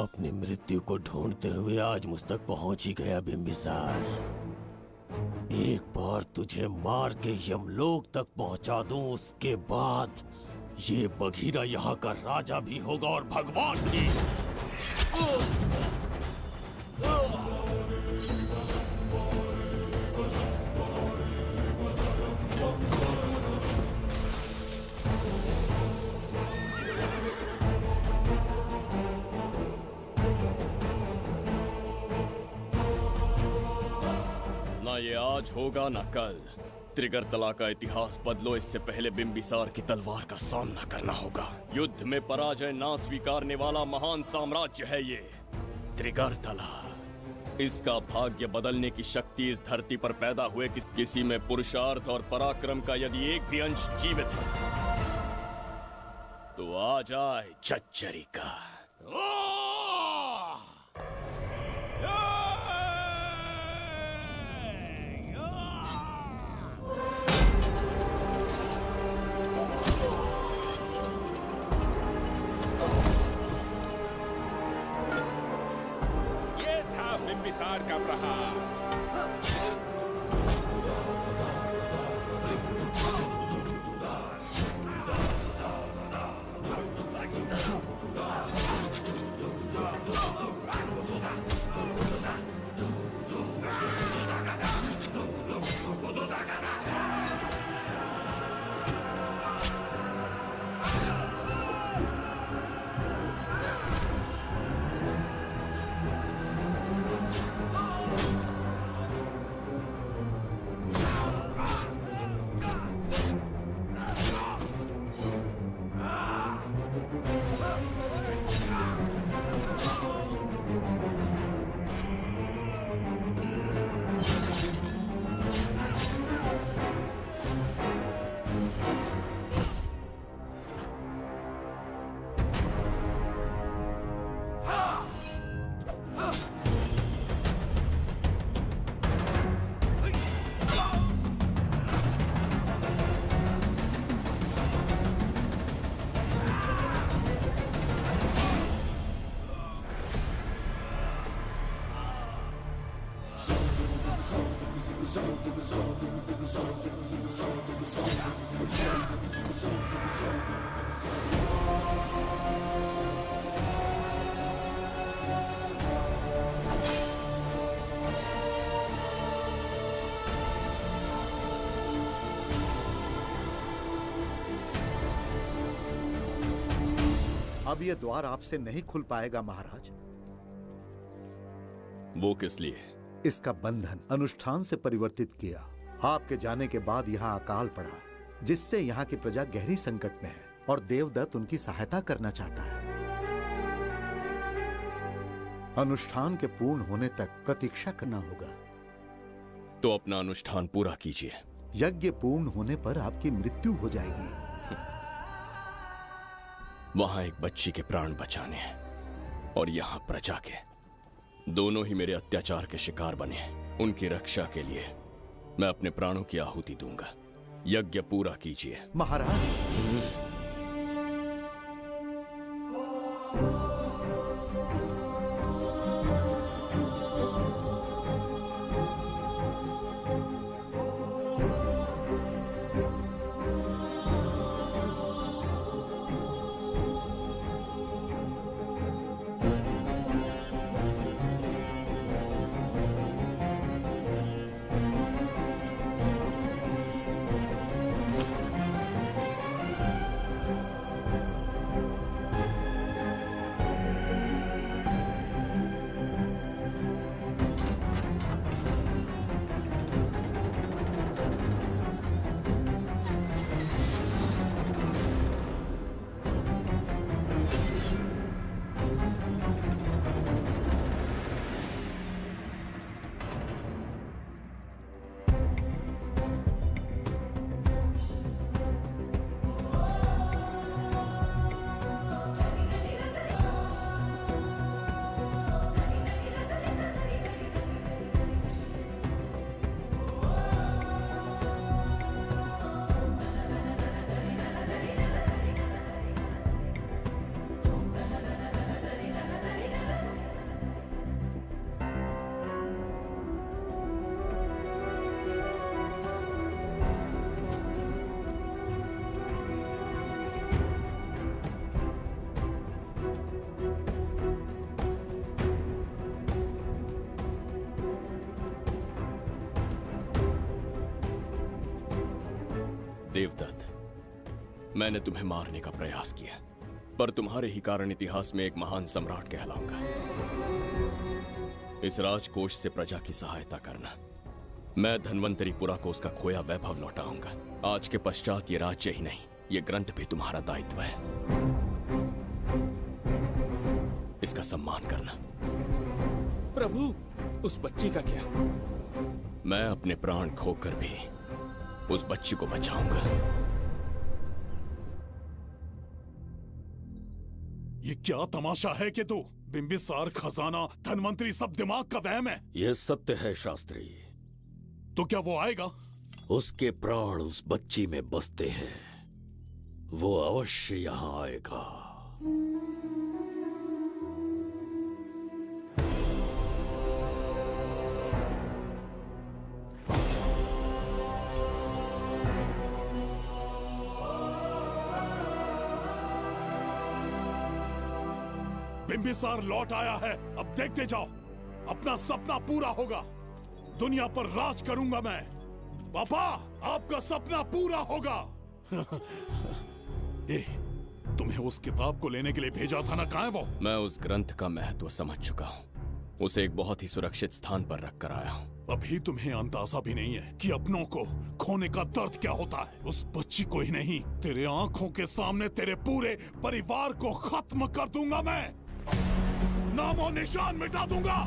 अपनी मृत्यु को ढूंढते हुए आज मुझ तक पहुंच ही गया बिंबिसार। एक बार तुझे मार के यमलोक तक पहुंचा दूं, उसके बाद ये बघीरा यहाँ का राजा भी होगा और भगवान भी। ना ये आज होगा ना कल। त्रिगर्तला का इतिहास बदलो, इससे पहले बिंबिसार की तलवार का सामना करना होगा। युद्ध में पराजय ना स्वीकारने वाला महान साम्राज्य है ये त्रिगर्तला। इसका भाग्य बदलने की शक्ति इस धरती पर पैदा हुए किसी में पुरुषार्थ और पराक्रम का यदि एक भी अंश जीवित है तो आ जाए चच्चरी का। बिंबिसार का प्रहार। अब ये द्वार आपसे नहीं खुल पाएगा महाराज। वो किस लिए? इसका बंधन अनुष्ठान से परिवर्तित किया। आपके जाने के बाद यहाँ अकाल पड़ा, जिससे यहाँ की प्रजा गहरी संकट में है और देवदत्त उनकी सहायता करना चाहता है। अनुष्ठान के पूर्ण होने तक प्रतीक्षा करना होगा। तो अपना अनुष्ठान पूरा कीजिए। यज्ञ पूर्ण होने पर आपकी मृत्यु हो जाएगी। वहां एक बच्ची के प्राण बचाने हैं और यहाँ प्रजा के। दोनों ही मेरे अत्याचार के शिकार बने हैं। उनकी रक्षा के लिए मैं अपने प्राणों की आहुति दूंगा। यज्ञ पूरा कीजिए महाराज। देवदत्त, मैंने तुम्हें मारने का प्रयास किया, पर तुम्हारे ही कारण इतिहास में एक महान सम्राट कहलाऊंगा। इस राजकोष से प्रजा की सहायता करना। मैं धन्वंतरीपुरा को उसका खोया वैभव लौटाऊंगा। आज के पश्चात ये राज्य ही नहीं, ये ग्रंथ भी तुम्हारा दायित्व है। इसका सम्मान करना। प्रभु, उस बच्ची का क्या? मैं अपने प्राण खोकर भी उस बच्ची को बचाऊंगा। ये क्या तमाशा है कि तू बिंबिसार, खजाना, धनवंतरी सब दिमाग का वहम है? यह सत्य है शास्त्री। तो क्या वो आएगा? उसके प्राण उस बच्ची में बसते हैं, वो अवश्य यहाँ आएगा। बिंबिसार लौट आया है, अब देखते जाओ, अपना सपना पूरा होगा। दुनिया पर राज करूंगा मैं। पापा, आपका सपना पूरा होगा। ए, तुम्हें उस किताब को लेने के लिए भेजा था ना, कहाँ है वो? मैं उस ग्रंथ का महत्व समझ चुका हूँ। उसे एक बहुत ही सुरक्षित स्थान पर रख कर आया हूँ। अभी तुम्हें अंदाजा भी नहीं है कि अपनों को खोने का दर्द क्या होता है। उस बच्ची को ही नहीं, तेरे आंखों के सामने तेरे पूरे परिवार को खत्म कर दूंगा मैं। नामो निशान मिटा दूंगा।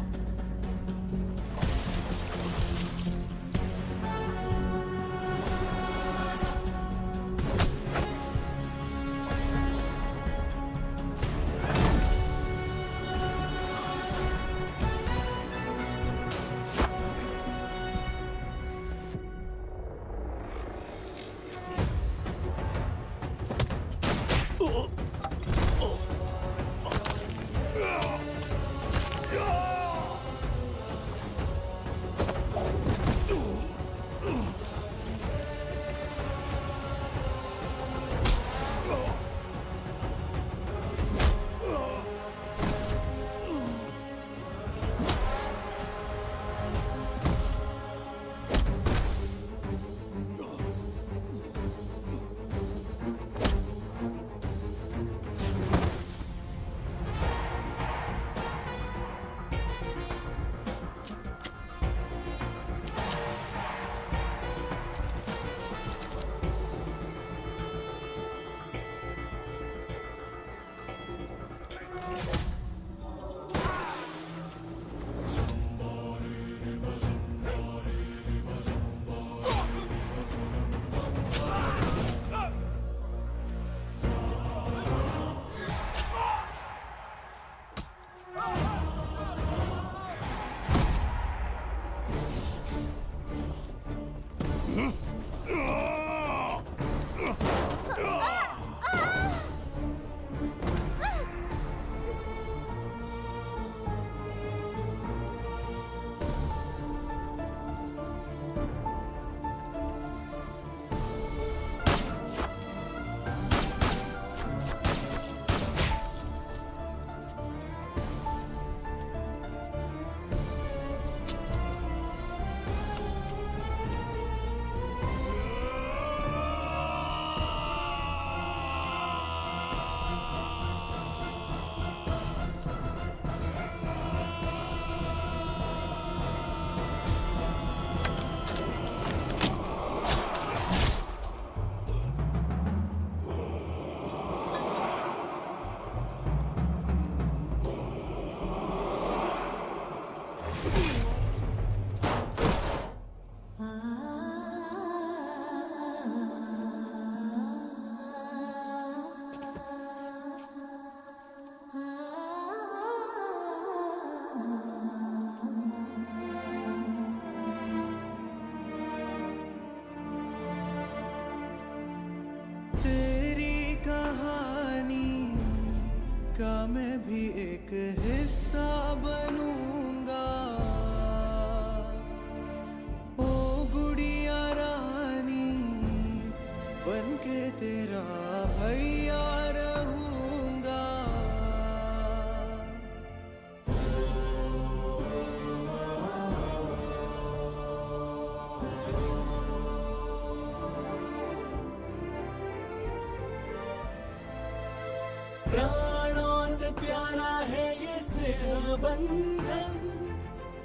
प्राणों से प्यारा है ये स्नेह बंधन,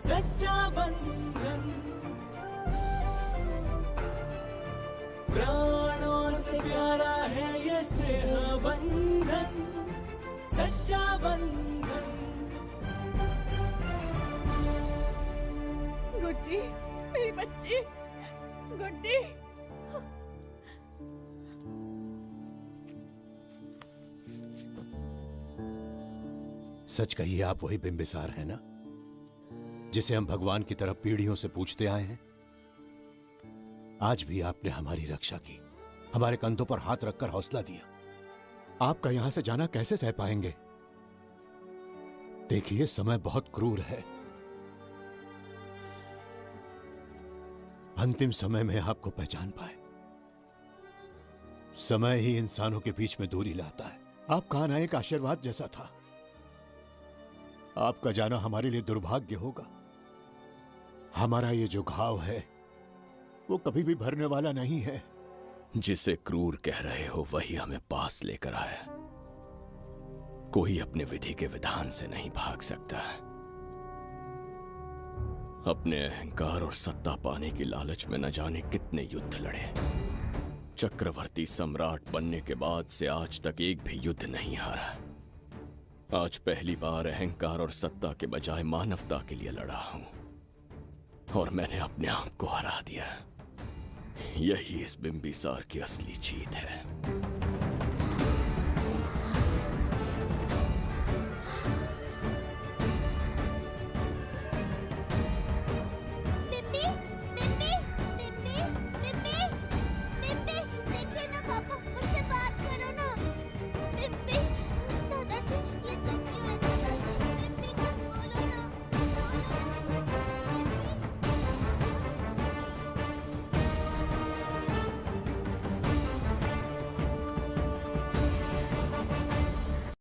सच्चा बंधन। प्राणों से प्यारा है ये स्नेह बंधन, सच्चा बंधन। गुड्डी, मेरी बच्ची, गुड्डी। सच कहिए, आप वही बिंबिसार हैं ना, जिसे हम भगवान की तरफ पीढ़ियों से पूछते आए हैं? आज भी आपने हमारी रक्षा की, हमारे कंधों पर हाथ रखकर हौसला दिया। आपका यहां से जाना कैसे सह पाएंगे? देखिए, समय बहुत क्रूर है। अंतिम समय में आपको पहचान पाए। समय ही इंसानों के बीच में दूरी लाता है। आपका आना एक आशीर्वाद जैसा था। आपका जाना हमारे लिए दुर्भाग्य होगा। हमारा ये जो घाव है वो कभी भी भरने वाला नहीं है। जिसे क्रूर कह रहे हो वही हमें पास लेकर आया। कोई अपने विधि के विधान से नहीं भाग सकता। अपने अहंकार और सत्ता पाने की लालच में न जाने कितने युद्ध लड़े। चक्रवर्ती सम्राट बनने के बाद से आज तक एक भी युद्ध नहीं हारा। आज पहली बार अहंकार और सत्ता के बजाय मानवता के लिए लड़ा हूं, और मैंने अपने आप को हरा दिया। यही इस बिंबिसार की असली जीत है।